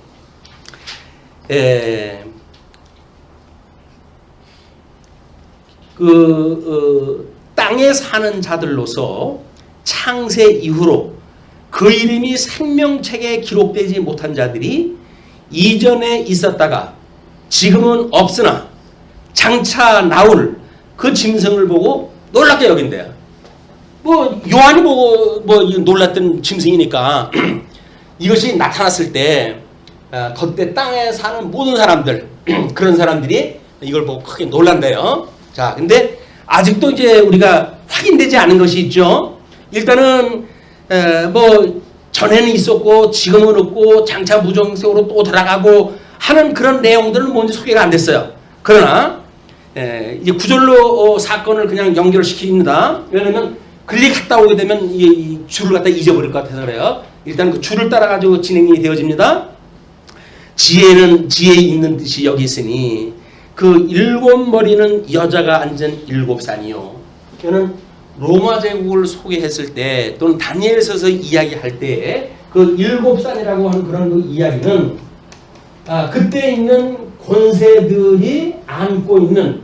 땅에 사는 자들로서 창세 이후로 그 이름이 생명책에 기록되지 못한 자들이 이전에 있었다가 지금은 없으나 장차 나올 그 짐승을 보고 놀랍게 여긴대요. 뭐 요한이 보고 뭐 놀랐던 짐승이니까 이것이 나타났을 때 그때 땅에 사는 모든 사람들 그런 사람들이 이걸 보고 크게 놀란대요. 자, 근데 아직도 이제 우리가 확인되지 않은 것이 있죠. 일단은 뭐 전에는 있었고 지금은 없고 장차 무정색으로 또 돌아가고 하는 그런 내용들은 뭔지 소개가 안 됐어요. 그러나 이제 구절로 사건을 그냥 연결시킵니다. 왜냐면 글리 갔다 오게 되면 이 줄을 갖다 잊어버릴 것 같아서 그래요. 일단 그 줄을 따라가지고 진행이 되어집니다. 지혜는 지혜 있는 듯이 여기 있으니 그 7머리는 여자가 앉은 7산이요. 이거는 로마 제국을 소개했을 때 또는 다니엘서서 이야기할 때 그 일곱 산이라고 하는 그런 그 이야기는 그때 있는 권세들이 안고 있는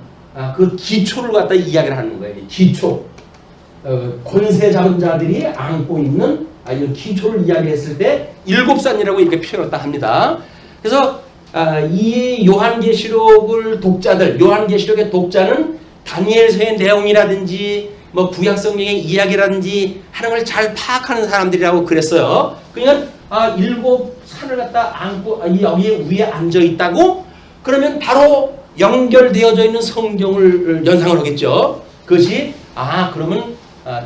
그 기초를 갖다 이야기를 하는 거예요. 기초. 권세 잡은 자들이 안고 있는 이 기초를 이야기했을 때 일곱 산이라고 이렇게 표현을 합니다. 그래서 이 요한계시록을 독자들, 요한계시록의 독자는 다니엘서의 내용이라든지 뭐 구약성경의 이야기라든지 하는 걸 잘 파악하는 사람들이라고 그랬어요. 그러니까 일곱 산을 갖다 안고 여기에 위에 앉아 있다고 그러면 바로 연결되어져 있는 성경을 연상을 하겠죠. 그것이 그러면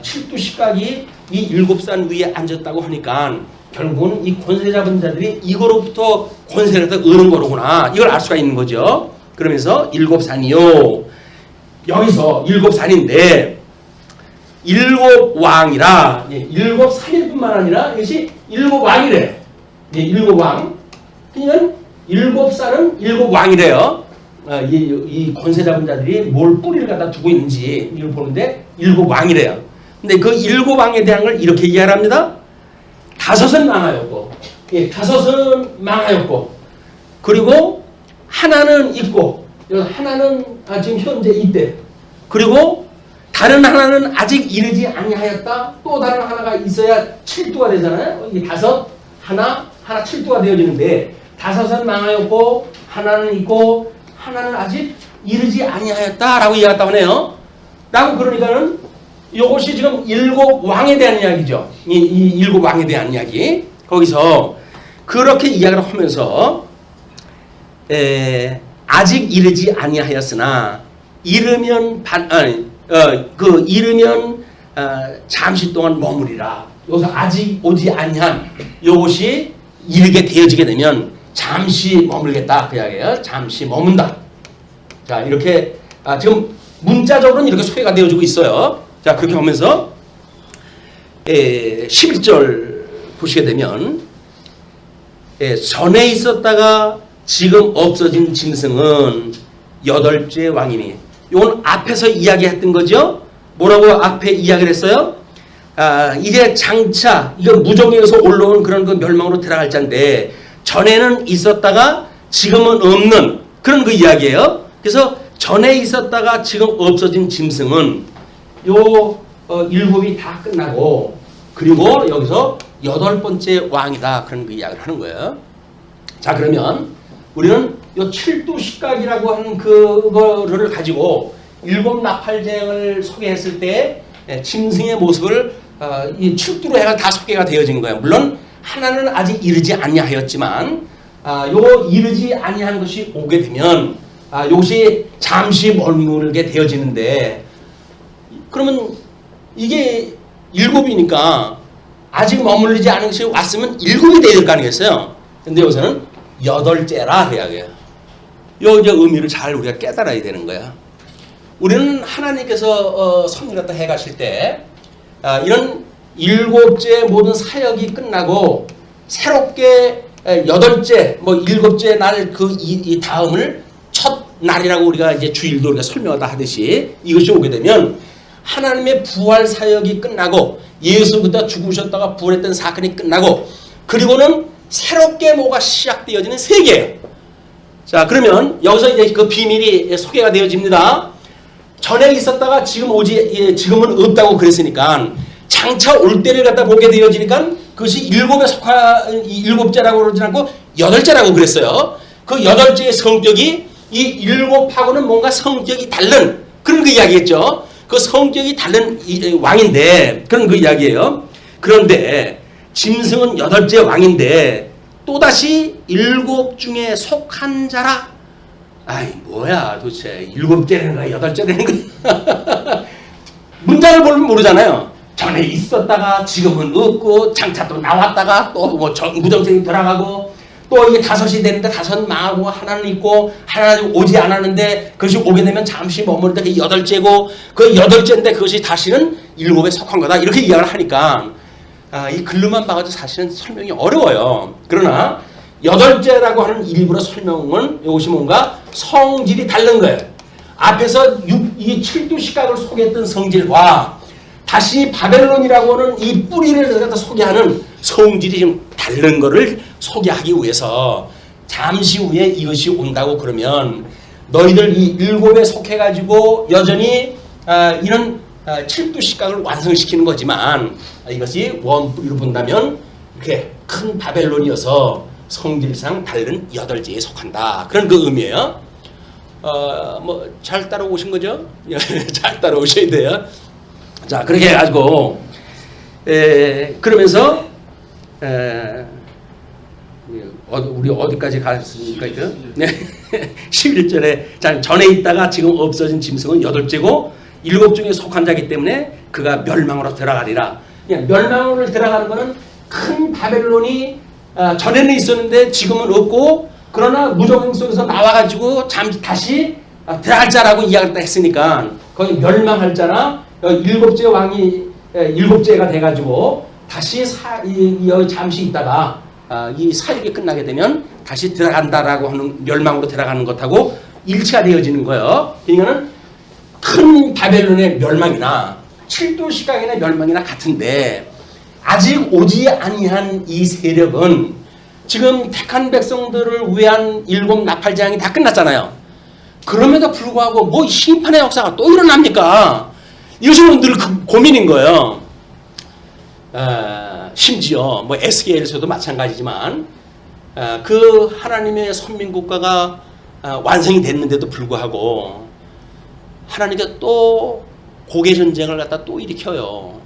칠두식각이 이 일곱 산 위에 앉았다고 하니까 결국은 이 권세 잡은 자들이 이거로부터 권세를 얻는 거로구나. 이걸 알 수가 있는 거죠. 그러면서 일곱 산이요. 여기서 일곱 산인데 일곱 왕이라 일곱 산일 뿐만 아니라 이것이 일곱 왕이래. 일곱 왕. 그러니까 일곱 산은 일곱 왕이래요. 이 권세 잡은 자들이 뭘 뿌리를 갖다 두고 있는지 이걸 보는데 일곱 왕이래요. 근데 그 일곱 왕에 대한 걸 이렇게 이해합니다. 다섯은 망하였고, 다섯은 망하였고, 그리고 하나는 있고, 하나는 지금 현재 있대. 그리고 다른 하나는 아직 이르지 아니하였다. 또 다른 하나가 있어야 칠두가 되잖아요. 이 다섯, 하나 칠두가 되어지는데 다섯은 망하였고, 하나는 있고, 하나는 아직 이르지 아니하였다라고 이야기했다고 하네요. 라고 그러니까는 이것이 지금 일곱 왕에 대한 이야기죠. 이 일곱 왕에 대한 이야기. 거기서 그렇게 이야기를 하면서 아직 이르지 아니하였으나 이르면 이르면 잠시 동안 머무리라. 여기서 아직 오지 아니한 이것이 이르게 되어지게 되면 잠시 머물겠다 그 이야기예요. 잠시 머문다. 자 이렇게 지금 문자적으로는 이렇게 소개가 되어지고 있어요. 자 그렇게 하면서 11절 보시게 되면 전에 있었다가 지금 없어진 짐승은 여덟째 왕이니 이건 앞에서 이야기했던 거죠. 뭐라고 앞에 이야기를 했어요? 이제 장차 이거 무정에서 올라온 그런 그 멸망으로 들어갈 자인데 전에는 있었다가 지금은 없는 그런 그 이야기예요. 그래서 전에 있었다가 지금 없어진 짐승은 요 일곱이 다 끝나고 그리고 여기서 여덟 번째 왕이다 그런 그 이야기를 하는 거예요. 자 그러면 우리는 요 칠두식각이라고 하는 그거를 가지고 일곱 나팔쟁을 소개했을 때 짐승의 모습을 이 칠두로 해가 다 소개가 되어진 거예요. 물론 하나는 아직 이르지 아니하였지만 요 이르지 아니한 것이 오게 되면 이것이 잠시 머물게 되어지는데 그러면 이게 일곱이니까 아직 머물리지 않은 것이 왔으면 일곱이 돼야 될 거 아니겠어요? 근데 여기서는 여덟째라 그 이야기예요. 요 이제 의미를 잘 우리가 깨달아야 되는 거야. 우리는 하나님께서 섭리 갖다 해 가실 때 이런 일곱째 모든 사역이 끝나고 새롭게 여덟째 뭐 일곱째 날 이 다음을 첫 날이라고 우리가 이제 주일도 우리가 설명하다 하듯이 이것이 오게 되면 하나님의 부활 사역이 끝나고 예수부터 죽으셨다가 부활했던 사건이 끝나고 그리고는 새롭게 뭐가 시작되어지는 세계예요. 자 그러면 여기서 이제 그 비밀이 소개가 되어집니다. 전에 있었다가 지금은 없다고 그랬으니까 장차 올 때를 갖다 보게 되어지니까 그것이 일곱에 속한 일곱째라고 그러지 않고 여덟째라고 그랬어요. 그 여덟째의 성격이 이 일곱하고는 뭔가 성격이 다른 그런 그 이야기겠죠. 그 성격이 다른 왕인데 그런 그 이야기예요. 그런데 짐승은 여덟째 왕인데 또다시 일곱 중에 속한 자라. 아이 뭐야 도대체 일곱째라는 거야 여덟째라는 거야. 문장을 보면 모르잖아요. 전에 있었다가 지금은 없고 장차 또 나왔다가 또 뭐 무정생이 돌아가고 또 이게 다섯이 되는데 다섯 망하고 하나는 있고 하나는 오지 않았는데 그것이 오게 되면 잠시 머무르다 그게 여덟째고 그 여덟째인데 그것이 다시는 일곱에 속한 거다 이렇게 이야기를 하니까 이 글로만 봐가지고 사실은 설명이 어려워요. 그러나 여덟째라고 하는 일부러 설명은 이것이 뭔가 성질이 다른 거예요. 앞에서 이 칠두식각을 소개했던 성질과 다시 바벨론이라고 하는 이 뿌리를 갖다 소개하는 성질이 좀 다른 거를 소개하기 위해서 잠시 후에 이것이 온다고 그러면 너희들 이 일곱에 속해가지고 여전히 이런 칠두 식각을 완성시키는 거지만 이것이 원뿌리로 본다면 이렇게 큰 바벨론이어서 성질상 다른 여덟째에 속한다. 그런 그 의미예요. 뭐 잘 따라오신 거죠? 잘 따라오셔야 돼요. 자, 그렇게 해가지고 그러면서 우리 어디까지 갔습니까? 네. 11절에 전에 있다가 지금 없어진 짐승은 8째고 7 중에 속한 자이기 때문에 그가 멸망으로 들어가리라. 멸망으로 들어가는 것은 큰 바벨론이 전에는 있었는데 지금은 없고, 그러나 무적행 속에서 나와가지고 다시 들어갈 자라고 이야기를 했으니까 거기 멸망할 자나 7째 왕이 7째가 돼가지고 다시 여기 잠시 있다가 이 사역이 끝나게 되면 다시 들어간다라고 하는, 멸망으로 들어가는 것하고 일치가 되어지는 거예요. 그러니까는 큰 바벨론의 멸망이나 칠도 시각의 멸망이나 같은데, 아직 오지 아니한 이 세력은 지금 택한 백성들을 위한 7 나팔 재앙이 다 끝났잖아요. 그럼에도 불구하고 뭐 심판의 역사가 또 일어납니까? 이것이 늘 고민인 거예요. 심지어 뭐 에스겔에서도 마찬가지지만 그 하나님의 선민국가가 완성이 됐는데도 불구하고 하나님께 또 고개 전쟁을 갖다 또 일으켜요.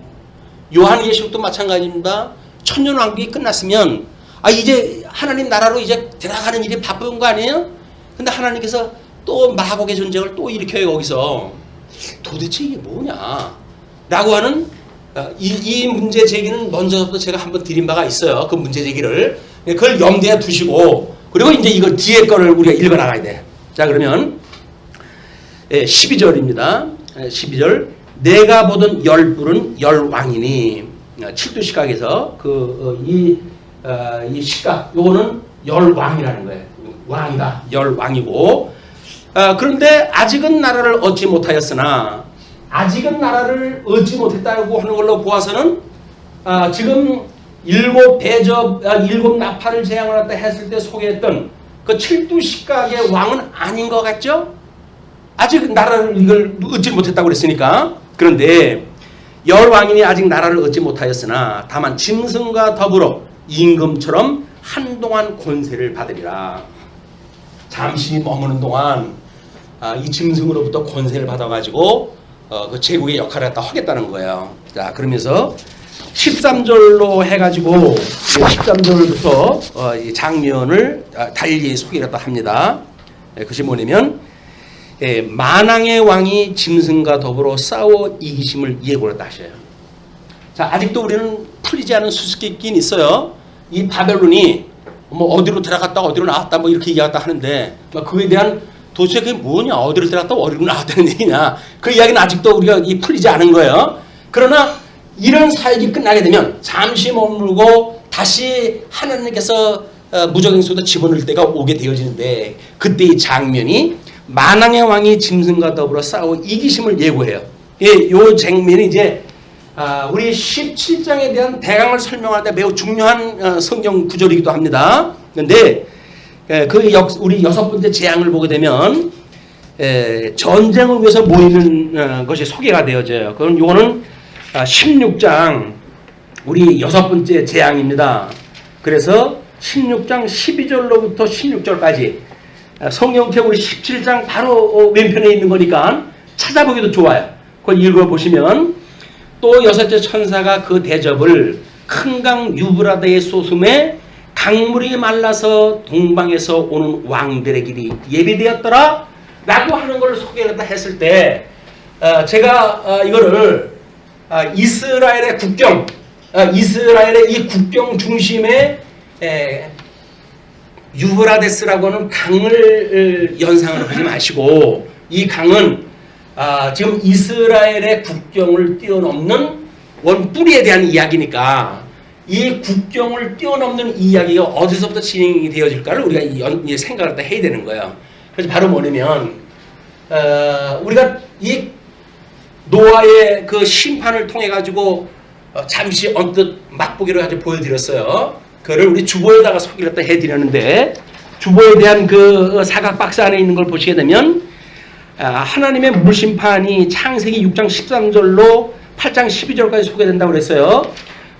요한계시록도 마찬가지입니다. 천년왕국이 끝났으면 이제 하나님 나라로 이제 들어가는 일이 바쁜 거 아니에요? 근데 하나님께서 또 마곡의 전쟁을 또 일으켜요. 거기서 도대체 이게 뭐냐 라고 하는 이 문제 제기는 먼저부터 제가 한번 드린 바가 있어요. 그 문제 제기를 그걸 염두에 두시고, 그리고 이제 이거 뒤에 거를 우리가 읽어 나가야 돼. 자, 그러면 12절입니다. 12절. 내가 보던 10뿔은 10왕이니, 칠두 시각에서 이 시각 요거는 10왕이라는 거예요. 왕이다. 10왕이고, 그런데 아직은 나라를 얻지 못하였으나, 아직은 나라를 얻지 못했다고 하는 걸로 보아서는 지금 7 나팔을 재앙을 했다 했을 때 소개했던 그 칠두 식각의 왕은 아닌 것 같죠? 아직 나라를 이걸 얻지 못했다고 그랬으니까. 그런데 10왕이니 아직 나라를 얻지 못하였으나 다만 짐승과 더불어 임금처럼 한동안 권세를 받으리라. 잠시 머무는 동안 이 짐승으로부터 권세를 받아가지고 그 제국의 역할을 갖다 하겠다는 거예요. 자, 그러면서 13절로 해가지고 13절부터 이 장면을 달리 소개를 합니다. 그것이 뭐냐면 만왕의 왕이 짐승과 더불어 싸워 이기심을 예고를 하셔요. 자, 아직도 우리는 풀리지 않은 수수께끼는 있어요. 이 바벨론이 뭐 어디로 들어갔다 어디로 나왔다 뭐 이렇게 얘기했다 하는데, 그거에 대한 도대체 그게 뭐냐, 어디로 들어갔다 어디로 나왔다는 얘기냐, 그 이야기는 아직도 우리가 풀리지 않은 거예요. 그러나 이런 사역이 끝나게 되면 잠시 머물고 다시 하나님께서 무적행 속에 집어넣을 때가 오게 되어지는데, 그때 이 장면이 만왕의 왕이 짐승과 더불어 싸워 이기심을 예고해요. 이 장면이 이제 우리 17장에 대한 대강을 설명할 때 매우 중요한 성경 구절이기도 합니다. 그런데 우리 6번째 재앙을 보게 되면 전쟁을 위해서 모이는 것이 소개가 되어져요. 그럼 요거는 16장 우리 6번째 재앙입니다. 그래서 16장 12절로부터 16절까지 성경책 우리 17장 바로 왼편에 있는 거니까 찾아보기도 좋아요. 그걸 읽어보시면, 또 6째 천사가 그 대접을 큰 강 유브라데의 솟음에 강물이 말라서 동방에서 오는 왕들의 길이 예비되었더라 라고 하는 걸 소개를 했을 때 제가 이거를 이스라엘의 국경, 이스라엘의 이 국경 중심에 유브라데스라고 하는 강을 연상을 하지 마시고, 이 강은 지금 이스라엘의 국경을 뛰어넘는 원뿌리에 대한 이야기니까 이 국경을 뛰어넘는 이야기가 어디서부터 진행이 되어질까를 우리가 생각을 해야 되는 거예요. 그래서 바로 뭐냐면 우리가 이 노아의 그 심판을 통해 가지고 잠시 언뜻 맛보기로 가지고 보여드렸어요. 그거를 우리 주보에다가 소개를 해드렸는데, 주보에 대한 그 사각 박스 안에 있는 걸 보시게 되면 하나님의 물심판이 창세기 6장 13절로 8장 12절까지 소개된다고 그랬어요.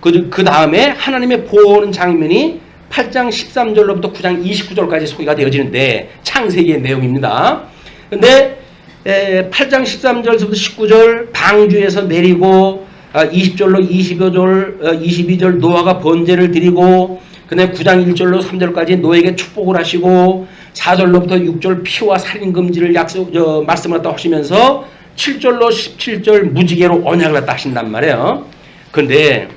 그 다음에 하나님의 보호하는 장면이 8장 13절로부터 9장 29절까지 소개가 되어지는데, 창세기의 내용입니다. 근데 8장 13절부터 19절 방주에서 내리고 20절로 22절 노아가 번제를 드리고, 그다음에 9장 1절로 3절까지 노에게 축복을 하시고, 4절로부터 6절 피와 살인 금지를 말씀을 갖다 하시면서 7절로 17절 무지개로 언약을 갖다 하신단 말이에요. 그런데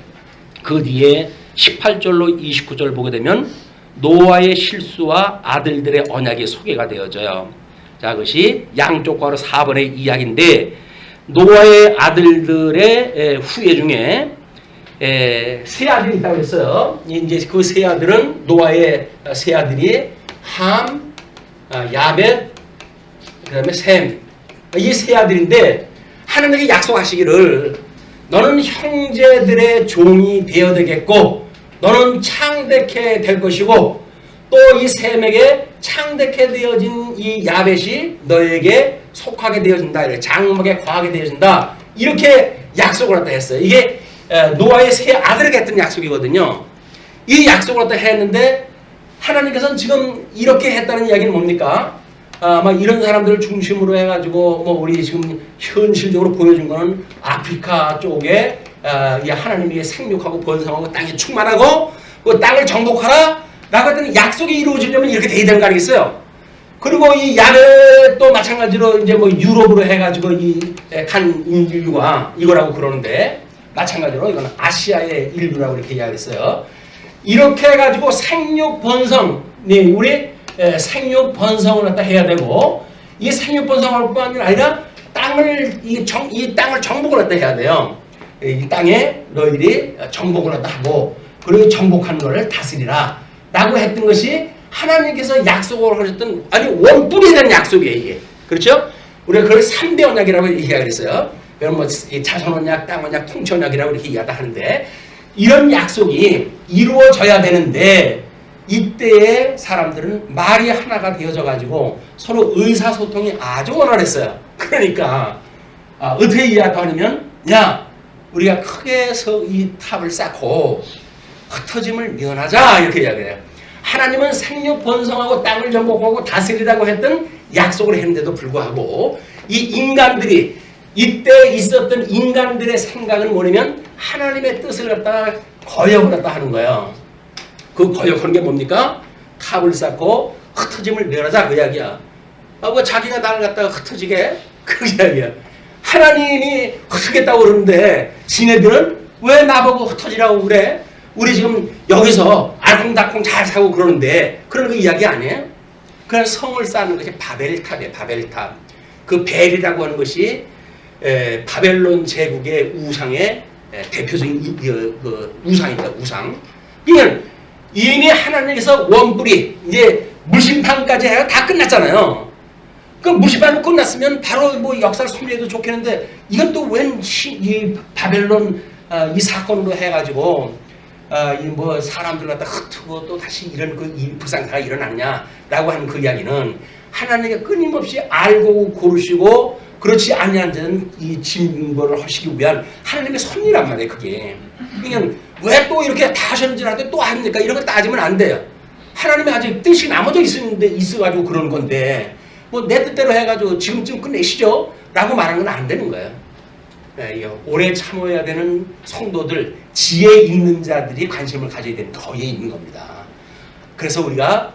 그 뒤에 18절로 29절 보게 되면 노아의 실수와 아들들의 언약이 소개가 되어져요. 자, 그것이 양쪽과로 4번의 이야기인데, 노아의 아들들의 후예 중에 세 아들이 있다고 했어요. 이제 그 세 아들은, 노아의 세 아들이 함, 야벳, 그 다음에 셈. 이 세 아들인데, 하나님께 약속하시기를 너는 형제들의 종이 되어야 되겠고, 너는 창대케 될 것이고, 또 이 셈에게 창대케 되어진 이 야벳이 너에게 속하게 되어진다. 장막에 거하게 되어진다. 이렇게 약속을 갖다 했어요. 이게 노아의 세 아들에게 했던 약속이거든요. 이 약속을 갖다 했는데, 하나님께서는 지금 이렇게 했다는 이야기는 뭡니까? 막 이런 사람들을 중심으로 해가지고 뭐 우리 지금 현실적으로 보여준 거는 아프리카 쪽에 이 하나님이 생육하고 번성하고 땅에 충만하고 그 땅을 정복하라 라고 했더니, 약속이 이루어지려면 이렇게 돼야 되는 거 아니겠어요? 그리고 이 야벳도 마찬가지로 이제 뭐 유럽으로 해가지고 이 간 인류가 이거라고 그러는데, 마찬가지로 이건 아시아의 인류라고 이렇게 이야기했어요. 이렇게 해가지고 생육 번성, 우리 생육 번성을 갖다 해야 되고, 이 생육 번성할 뿐 아니라 이 땅을 정복을 갖다 해야 돼요. 이 땅에 너희들이 정복을 갖다 하고, 그리고 정복하는 것을 다스리라 라고 했던 것이 하나님께서 약속을 하셨던, 아니 원뿔이 되는 약속이에요, 이게. 그렇죠? 우리가 그걸 3대 언약이라고 이야기를 했어요. 그럼 뭐 자손 언약, 땅 언약, 통치 언약이라고 이렇게 이야기를 하는데, 이런 약속이 이루어져야 되는데, 이때의 사람들은 말이 하나가 되어져 가지고 서로 의사소통이 아주 원활했어요. 그러니까 어떻게 이야기하냐면, 야, 우리가 크게 이 탑을 쌓고 흩어짐을 면하자, 이렇게 이야기해요. 하나님은 생육 번성하고 땅을 정복하고 다스리라고 했던 약속을 했는데도 불구하고, 이 인간들이, 이때 있었던 인간들의 생각은 뭐냐면 하나님의 뜻을 갖다가 거역을 갖다 하는 거예요. 그 거역하는 게 뭡니까? 탑을 쌓고 흩어짐을 면하자, 그 이야기야. 뭐 자기가 나를 갖다가 흩어지게, 그 이야기야. 하나님이 흩어겠다고 그러는데 지네들은 왜 나보고 흩어지라고 그래? 우리 지금 여기서 알콩달콩 잘 사고 그러는데, 그런 거 이야기 아니에요? 그냥 성을 쌓는 것이 바벨탑이에요. 바벨탑. 그 벨이라고 하는 것이 바벨론 제국의 우상의 대표적인 그 우상입니다. 우상. 그러니까 이미 하나님께서 원뿔이 이제 물심판까지 해가 다 끝났잖아요. 그 물심판이 끝났으면 바로 뭐 역사를 섭리해도 좋겠는데, 이건 또 웬 이 바벨론 이 사건으로 해가지고 이 뭐 사람들 갖다 흩고 또 다시 이런 그 불상사가 일어났냐라고 하는 그 이야기는, 하나님께 끊임없이 알고 고르시고 그렇지 아니한 자는 이 징벌을 하시기 위한 하나님의 섭리란 말이에요, 그게. 그러니까 왜 또 이렇게 다 하셨는지 나한테 또 합니까? 이런 거 따지면 안 돼요. 하나님이 아직 뜻이 나머져 있어가지고 그런 건데, 뭐 내 뜻대로 해가지고 지금쯤 끝내시죠? 라고 말하는 건 안 되는 거예요. 오래 참아야 되는 성도들, 지혜 있는 자들이 관심을 가져야 되는 거에 있는 겁니다. 그래서 우리가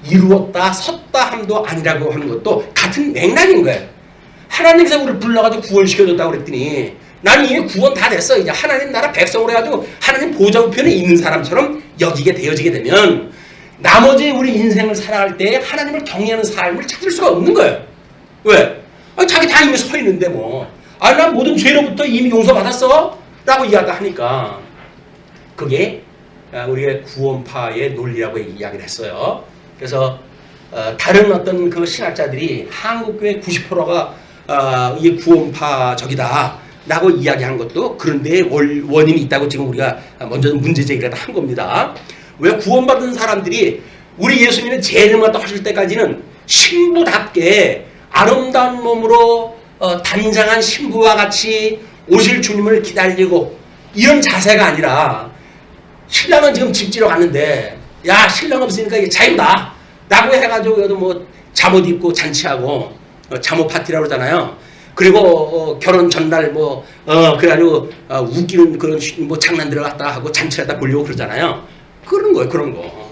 이루었다, 섰다 함도 아니라고 하는 것도 같은 맥락인 거예요. 하나님께서 우리를 불러가지고 구원시켜줬다고 그랬더니, 나는 이미 구원 다 됐어. 이제 하나님 나라 백성으로 해가지고 하나님 보좌우편에 있는 사람처럼 여기게 되어지게 되면, 나머지 우리 인생을 살아갈 때 하나님을 경외하는 삶을 찾을 수가 없는 거예요. 왜? 자기 다 이미 서 있는데 뭐. 난 모든 죄로부터 이미 용서받았어? 라고 이야기하니까, 그게 우리의 구원파의 논리라고 이야기를 했어요. 그래서 다른 어떤 그 신학자들이 한국교회 90%가 이 구원파적이다 라고 이야기한 것도 그런 데에 원인이 있다고 지금 우리가 먼저 문제 제기를 한 겁니다. 왜 구원받은 사람들이 우리 예수님의 재림을 하실 때까지는 신부답게 아름다운 몸으로 단장한 신부와 같이 오실 주님을 기다리고 이런 자세가 아니라 신랑은 지금 집지러 갔는데 야 신랑 없으니까 이게 자유다 라고 해가지고 여기도 뭐 잠옷 입고 잔치하고 잠옷 파티라고 그러잖아요. 그리고 결혼 전날 그래가지고 웃기는 그런 뭐 장난들을 갖다 하고 잔치를 갖다 보려고 그러잖아요. 그런 거예요, 그런 거.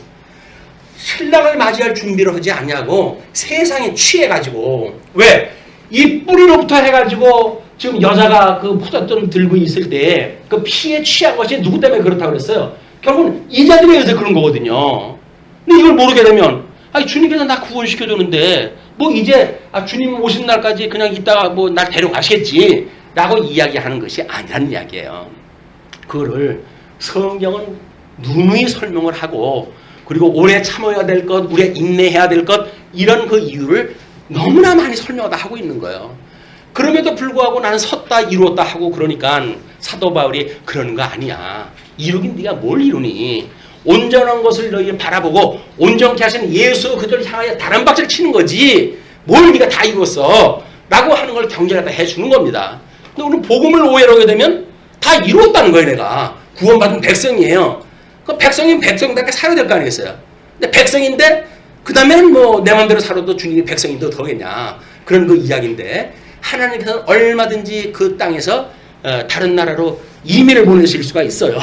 신랑을 맞이할 준비를 하지 않냐고 세상에 취해가지고 왜? 이 뿌리로부터 해가지고 지금 여자가 그 포도주를 들고 있을 때 그 피에 취한 것이 누구 때문에 그렇다고 그랬어요? 결국은 이자들에 의해서 그런 거거든요. 근데 이걸 모르게 되면 아니 주님께서 나 구원시켜줬는데 뭐 이제 주님 오신 날까지 그냥 있다가 뭐 날 데려가시겠지 라고 이야기하는 것이 아니라는 이야기예요. 그거를 성경은 누누이 설명을 하고 그리고 오래 참아야 될 것, 우리가 인내해야 될 것 이런 그 이유를 너무나 많이 설명하다 하고 있는 거예요. 그럼에도 불구하고 나는 섰다 이루었다 하고 그러니까 사도 바울이 그러는 거 아니야. 이루긴 네가 뭘 이루니. 온전한 것을 너희 바라보고 온전케 하시는 예수 그들을 향하여 다른 박자를 치는 거지 뭘 네가 다 이루었어 라고 하는 걸 경계하다 해주는 겁니다. 근데 우리는 복음을 오해를 하게 되면 다 이루었다는 거예요. 내가 구원받은 백성이에요. 그 백성이면 백성답게 살아야 될 거 아니겠어요. 근데 백성인데 그 다음에는 뭐 내 맘대로 살아도 주님이 백성인데 어떡하겠냐 그런 그 이야기인데 하나님께서는 얼마든지 그 땅에서 다른 나라로 이민을 보내실 수가 있어요.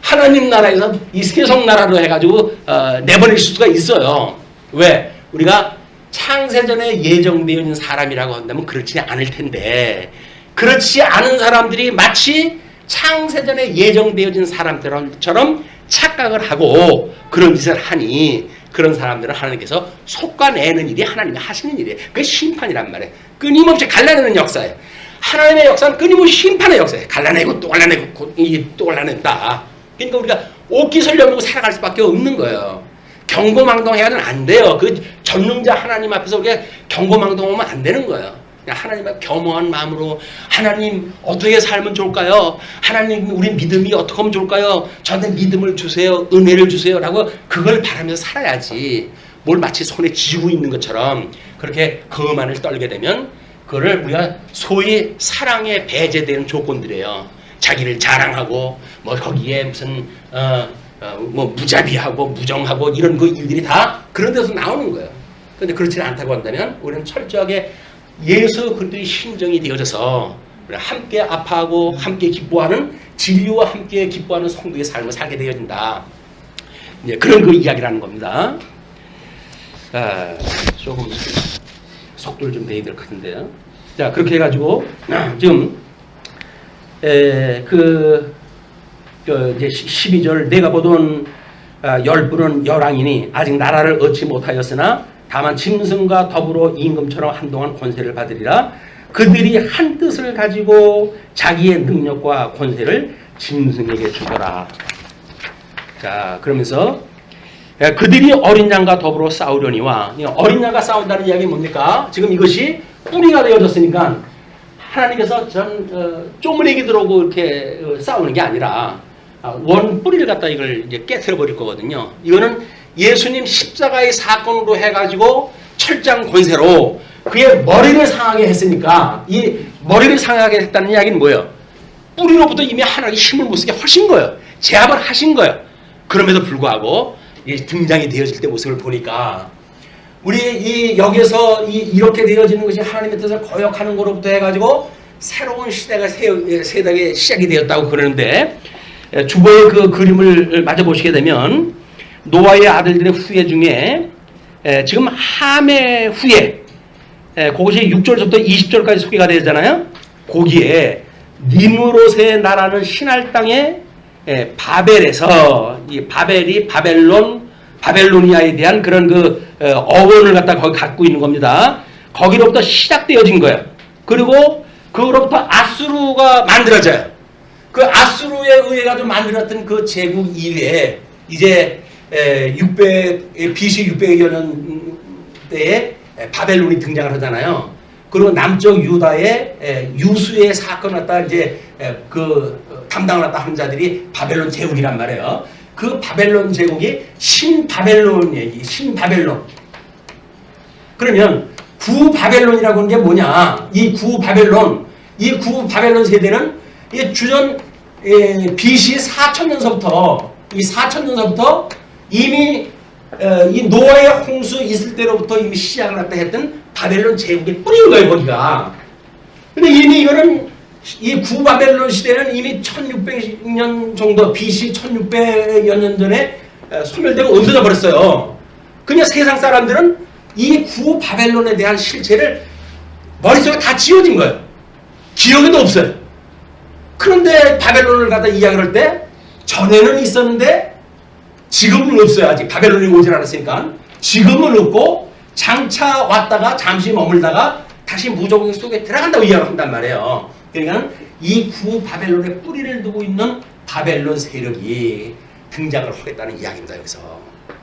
하나님 나라에서 이 세속 나라로 해가지고 내보낼 수가 있어요. 왜? 우리가 창세전에 예정되어 있는 사람이라고 한다면 그렇지 않을 텐데 그렇지 않은 사람들이 마치 창세전에 예정되어진 사람들처럼 착각을 하고 그런 짓을 하니 그런 사람들은 하나님께서 속아내는 일이 하나님이 하시는 일이에요. 그게 심판이란 말이에요. 끊임없이 갈라내는 역사예요. 하나님의 역사는 끊임없이 심판의 역사예요. 갈라내고 또 갈라내고 또 갈라낸다. 그러니까 우리가 옷깃을 여물고 살아갈 수밖에 없는 거예요. 경고망동해야는 안 돼요. 그 전능자 하나님 앞에서 우리가 경고망동하면 안 되는 거예요. 하나님 앞에 겸허한 마음으로 하나님 어떻게 살면 좋을까요? 하나님 우리 믿음이 어떻게 하면 좋을까요? 저한테 믿음을 주세요. 은혜를 주세요. 라고 그걸 바라면서 살아야지 뭘 마치 손에 쥐고 있는 것처럼 그렇게 거만을 떨게 되면 그거를 우리가 소위 사랑에 배제되는 조건들이에요. 자기를 자랑하고 뭐 거기에 무슨 뭐 무자비하고 무정하고 이런 그 일들이 다 그런 데서 나오는 거예요. 그런데 그렇지 않다고 한다면 우리는 철저하게 예수 그리스도의 심정이 되어져서 함께 아파하고 함께 기뻐하는 진리와 함께 기뻐하는 성도의 삶을 살게 되어진다. 이제 그런 그 이야기라는 겁니다. 조금 속도를 좀 내야 될 것 같은데요. 자 그렇게 해가지고 지금 이제 12절 내가 보던 열부는 열왕이니 아직 나라를 얻지 못하였으나 다만 짐승과 더불어 임금처럼 한동안 권세를 받으리라. 그들이 한 뜻을 가지고 자기의 능력과 권세를 짐승에게 주더라. 자 그러면서 그들이 어린 양과 더불어 싸우려니와 어린 양과 싸운다는 이야기는 뭡니까? 지금 이것이 뿌리가 되어졌으니까 하나님께서 쪼무레기 들어오고 이렇게 싸우는 게 아니라 원 뿌리를 갖다 이걸 이제 깨트려 버릴 거거든요. 이거는 예수님 십자가의 사건으로 해가지고 철장 권세로 그의 머리를 상하게 했으니까 이 머리를 상하게 했다는 이야기는 뭐예요? 뿌리로부터 이미 하나님이 힘을 못 쓰게 하신 거예요. 제압을 하신 거예요. 그럼에도 불구하고 이 등장이 되어질 때 모습을 보니까 우리 여기서 이렇게 되어지는 것이 하나님의 뜻을 거역하는 것으로부터 해가지고 새로운 시대가 세대가 시작이 되었다고 그러는데 주보의 그 그림을 마저 보시게 되면 노아의 아들들의 후예 중에 지금 함의 후예 그것이 6절부터 20절까지 소개가 되잖아요. 거기에 니므롯의 나라는 신할 땅에 바벨에서 이 바벨이 바벨로니아에 대한 그런 그 어원을 갖다 거기 갖고 있는 겁니다. 거기로부터 시작되어진 거예요. 그리고 그로부터 아수르가 만들어져요. 그 아수르에 의해 가지고 만들었던 그 제국 이외에 이제 BC 600여 년 때에 바벨론이 등장을 하잖아요. 그리고 남쪽 유다의 유수의 사건을 갖다 이제 담당을 갖다 하는 자들이 바벨론 제국이란 말이에요. 그 바벨론 제국이 신바벨론 얘기, 신바벨론. 그러면 구바벨론이라고 하는 게 뭐냐? 이 구바벨론 세대는 주전 BC 4000년서부터 이 4000년서부터 이미 이 노아의 홍수 있을 때로부터 이미 시작을 했다 했던 바벨론 제국의 뿌리인 거예요, 거기가. 근데 이미 이거는 이 구바벨론 시대는 이미 1600년 정도 BC 1600여 년 전에 소멸되고 얹어져 버렸어요. 그냥 세상 사람들은 이 구바벨론에 대한 실체를 머릿속에 다 지워진 거예요. 기억에도 없어요. 그런데 바벨론을 갖다 이야기를 할 때 전에는 있었는데 지금은 없어요. 아직 바벨론이 오질 않았으니까. 지금은 없고 장차 왔다가 잠시 머물다가 다시 무조건 속에 들어간다고 이야기를 한단 말이에요. 그러니까 이 구바벨론의 뿌리를 두고 있는 바벨론 세력이 등장을 하겠다는 이야기입니다. 여기서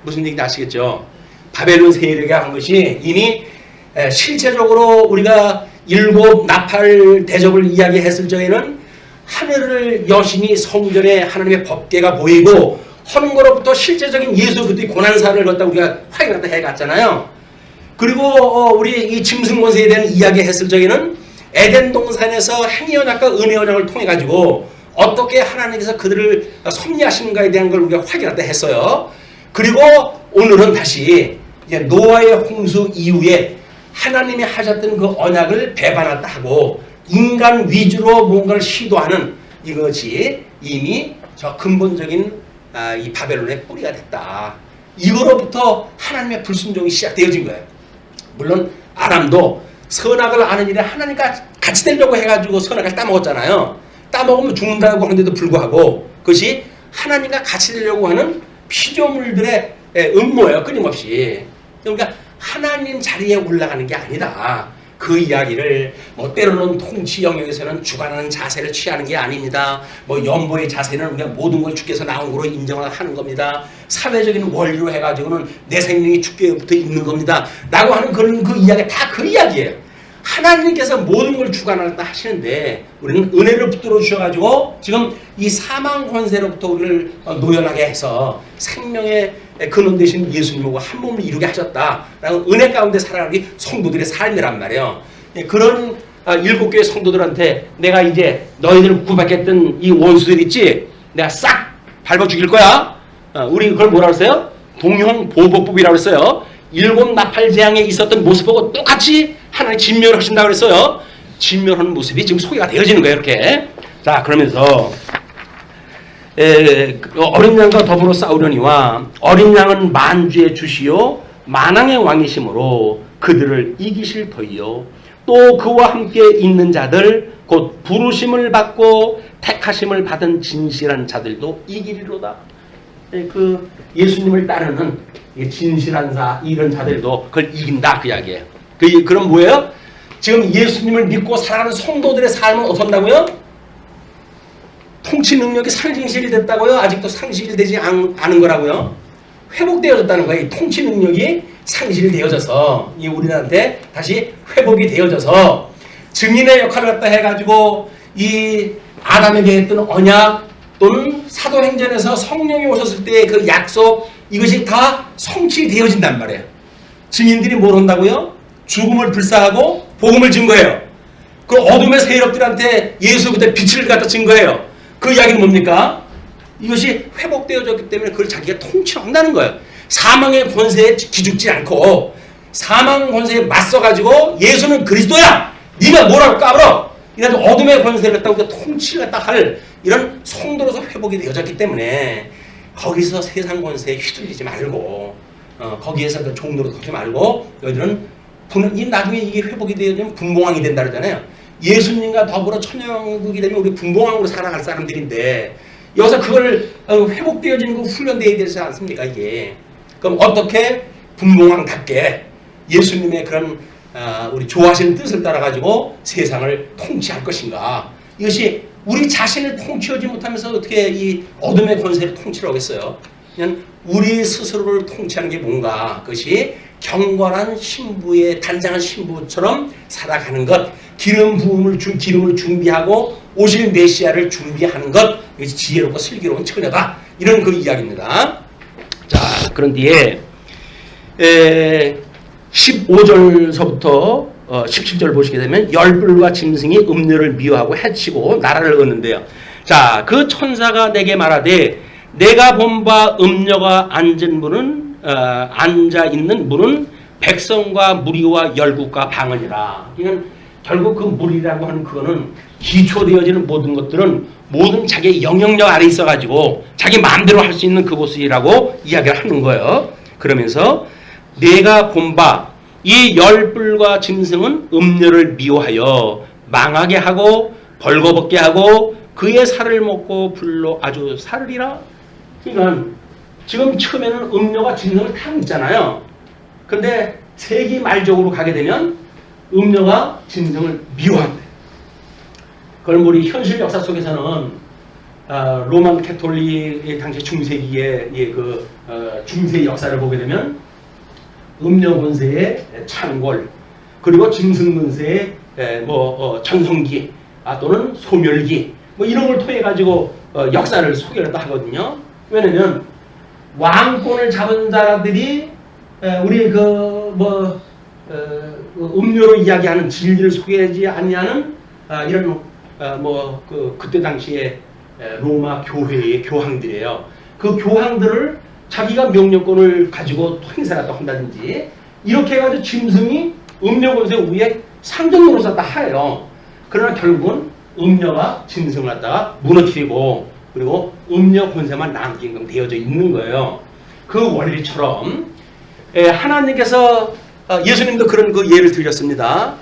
무슨 얘기인지 아시겠죠? 바벨론 세력이 한 것이 이미 실체적으로 우리가 일곱 나팔 대접을 이야기했을 적에는 하늘을 여신이 성전에 하나님의 법궤가 보이고 하는 거로부터 실제적인 예수 그리스도의 고난사를 갖다 우리가 확인하다 해갔잖아요. 그리고 우리 이 짐승 권세에 대한 이야기 했을 적에는 에덴 동산에서 행위 언약과 은혜 언약을 통해 가지고 어떻게 하나님께서 그들을 섭리하시는가에 대한 걸 우리가 확인하다 했어요. 그리고 오늘은 다시 이제 노아의 홍수 이후에 하나님이 하셨던 그 언약을 배반했다 하고 인간 위주로 뭔가를 시도하는 이것이 이미 저 근본적인 이 바벨론의 뿌리가 됐다. 이거로부터 하나님의 불순종이 시작되어진 거예요. 물론 아람도 선악을 아는 일에 하나님과 같이 되려고 해가지고 선악을 따먹었잖아요. 따먹으면 죽는다고 하는데도 불구하고 그것이 하나님과 같이 되려고 하는 피조물들의 음모예요. 끊임없이. 그러니까 하나님 자리에 올라가는 게 아니다. 그 이야기를 뭐 때로는 통치 영역에서는 주관하는 자세를 취하는 게 아닙니다. 뭐 연보의 자세는 우리가 모든 걸 주께서 나온 거로 인정을 하는 겁니다. 사회적인 원리로 해가지고는 내 생명이 주께부터 있는 겁니다. 라고 하는 그런 그 이야기 다 그 이야기예요. 하나님께서 모든 걸 주관하다 하시는데 우리는 은혜를 붙들어 주셔가지고 지금 이 사망 권세로부터 우리를 노연하게 해서 생명의 근원 되신 예수님하고 한 몸을 이루게 하셨다라는 은혜 가운데 살아가기 성도들의 삶이란 말이에요. 그런 7교회 성도들한테 내가 이제 너희들을 구박했던 이 원수들 있지? 내가 싹 밟아 죽일 거야. 우리 그걸 뭐라고 했어요? 동형보복법이라고 했어요. 7 나팔 재앙에 있었던 모습 보고 똑같이 하나님 진멸하신다고 그랬어요. 진멸하는 모습이 지금 소개가 되어지는 거예요. 이렇게. 자, 그러면서 어린 양과 더불어 싸우려니와 어린 양은 만주의 주시요 만왕의 왕이심으로 그들을 이기실 터이요 또 그와 함께 있는 자들 곧 부르심을 받고 택하심을 받은 진실한 자들도 이기리로다. 그 예수님을 따르는 진실한 자 이런 자들도 그걸 이긴다 그 이야기예요. 그럼 뭐예요? 지금 예수님을 믿고 살아가는 성도들의 삶은 어떤다고요? 통치 능력이 상실됐다고요? 아직도 상실되지 않은 거라고요? 회복되어졌다는 거예요. 통치 능력이 상실되어져서 우리들한테 다시 회복이 되어져서 증인의 역할을 갖다 해가지고 이 아담에게 했던 언약 또는 사도행전에서 성령이 오셨을 때의 그 약속 이것이 다 성취되어진단 말이에요. 증인들이 뭘 한다고요? 죽음을 불사하고 복음을 증거해요. 그 어둠의 세력들한테 예수 그때 빛을 갖다 증거해요. 그 이야기는 뭡니까? 이것이 회복되어졌기 때문에 그걸 자기가 통치한다는 거예요. 사망의 권세에 기죽지 않고 사망 권세에 맞서가지고 예수는 그리스도야! 네가 뭐라고 까불어! 이래서 어둠의 권세를 갖다 통치를 갖다 할 이런 성도로서 회복이 되어졌기 때문에 거기서 세상 권세에 휘둘리지 말고 거기에서 그 종로로 서지 말고 너희들은 나중에 이게 회복이 되어지면 분봉왕이 된다 그러잖아요. 예수님과 더불어 천년국이 되면 우리 분봉왕으로 살아갈 사람들인데 여기서 그걸 회복되어지는 거 훈련되어야 되지 않습니까 이게. 그럼 어떻게 분봉왕답게 예수님의 그런 우리 좋아하시는 뜻을 따라가지고 세상을 통치할 것인가. 이것이 우리 자신을 통치하지 못하면서 어떻게 이 어둠의 권세를 통치를 하겠어요. 그냥 우리 스스로를 통치하는 게 뭔가 그것이 경건한 신부의 단장한 신부처럼 살아가는 것, 기름을 준비하고 오실 메시아를 준비하는 것, 이것이 지혜롭고 슬기로운 처녀다. 이런 그 이야기입니다. 자, 그런 뒤에 15절서부터 17절 보시게 되면 열불과 짐승이 음료를 미워하고 해치고 나라를 얻는데요. 자, 그 천사가 내게 말하되 내가 본 바 음녀가 앉아 있는 문은 백성과 무리와 열국과 방언이라. 이건 결국 그 무리라고 하는 그거는 기초되어지는 모든 것들은 모든 자기의 영향력 아래 있어가지고 자기 마음대로 할 수 있는 그곳이라고 이야기를 하는 거예요. 그러면서 내가 본 바 이 열불과 짐승은 음녀를 미워하여 망하게 하고 벌거벗게 하고 그의 살을 먹고 불로 아주 살으리라. 그러니까 지금 처음에는 음녀가 짐승을 타고 있잖아요. 근데 세기 말적으로 가게 되면 음녀가 짐승을 미워한대. 그럼 우리 현실 역사 속에서는 로만 캐톨릭의 당시 중세기의 중세 역사를 보게 되면 음녀 권세의 창궐, 그리고 짐승 권세의 전성기 또는 소멸기 이런 걸 통해 가지고 역사를 소개를 하거든요. 왜냐면 왕권을 잡은 자들이 우리 음료로 이야기하는 진리를 소개하지 아니하는 이런 그때 당시에 로마 교회의 교황들이에요. 그 교황들을 자기가 명령권을 가지고 행사라도 한다든지 이렇게 해가지고 짐승이 음료 권세 위에 상징으로 썼다 해요. 그러나 결국은 음료가 짐승을 갖다가 무너뜨리고 그리고 음료 권세만 남긴 되어져 있는 거예요. 그 원리처럼 하나님께서 예수님도 그런 그 예를 드렸습니다.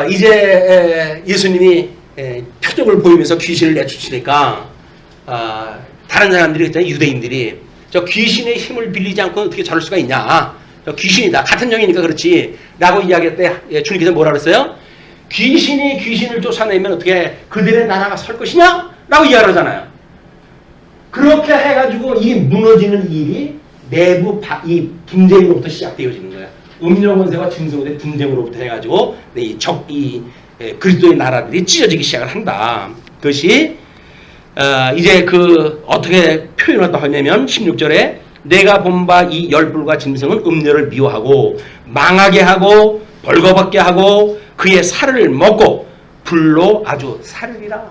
이제 예수님이 표적을 보이면서 귀신을 내쫓으니까 다른 사람들이 있잖아요. 유대인들이 저 귀신의 힘을 빌리지 않고 어떻게 저럴 수가 있냐. 저 귀신이다. 같은 영이니까 그렇지. 라고 이야기할 때 주님께서 뭐라 그랬어요? 귀신이 귀신을 쫓아내면 어떻게 그들의 나라가 설 것이냐? 라고 이야기를 하잖아요. 그렇게 해가지고 이 무너지는 일이 내부 이 분쟁으로부터 시작되어지는 거예요. 음료 권세와 짐승의 분쟁으로부터 해가지고 이 그리스도의 나라들이 찢어지기 시작을 한다. 그것이 이제 어떻게 표현한다 하냐면 16절에 내가 본 바 이 열불과 짐승은 음료를 미워하고 망하게 하고 벌거벗게 하고 그의 살을 먹고 불로 아주 살으리라.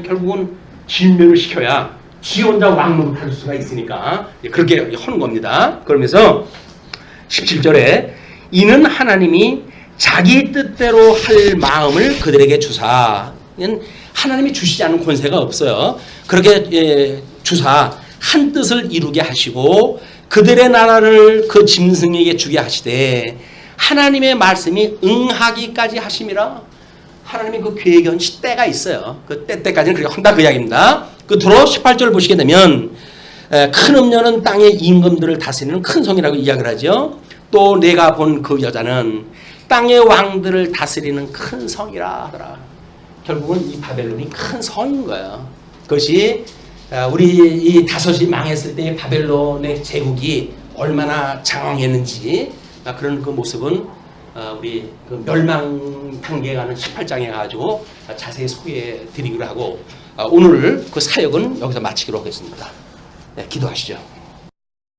결국은 진멸을 시켜야 지 혼자 왕노릇 할 수가 있으니까 그렇게 하는 겁니다. 그러면서 17절에 이는 하나님이 자기 뜻대로 할 마음을 그들에게 주사. 하나님이 주시지 않은 권세가 없어요. 그렇게 주사 한 뜻을 이루게 하시고 그들의 나라를 그 짐승에게 주게 하시되 하나님의 말씀이 응하기까지 하심이라. 하나님이 그 계획은 때가 있어요. 그 때까지는 그렇게 한다 그 이야기입니다. 끝으로 18절 보시게 되면 큰 음녀는 땅의 임금들을 다스리는 큰 성이라고 이야기를 하죠. 또 내가 본 그 여자는 땅의 왕들을 다스리는 큰 성이라 하더라. 결국은 이 바벨론이 큰 성인 거예요. 그것이 우리 이 다섯이 망했을 때 바벨론의 제국이 얼마나 장황했는지 그런 그 모습은 우리 그 멸망 단계에 가는 18장에 가지고 자세히 소개해 드리기로 하고 오늘 그 사역은 여기서 마치기로 하겠습니다. 네, 기도하시죠.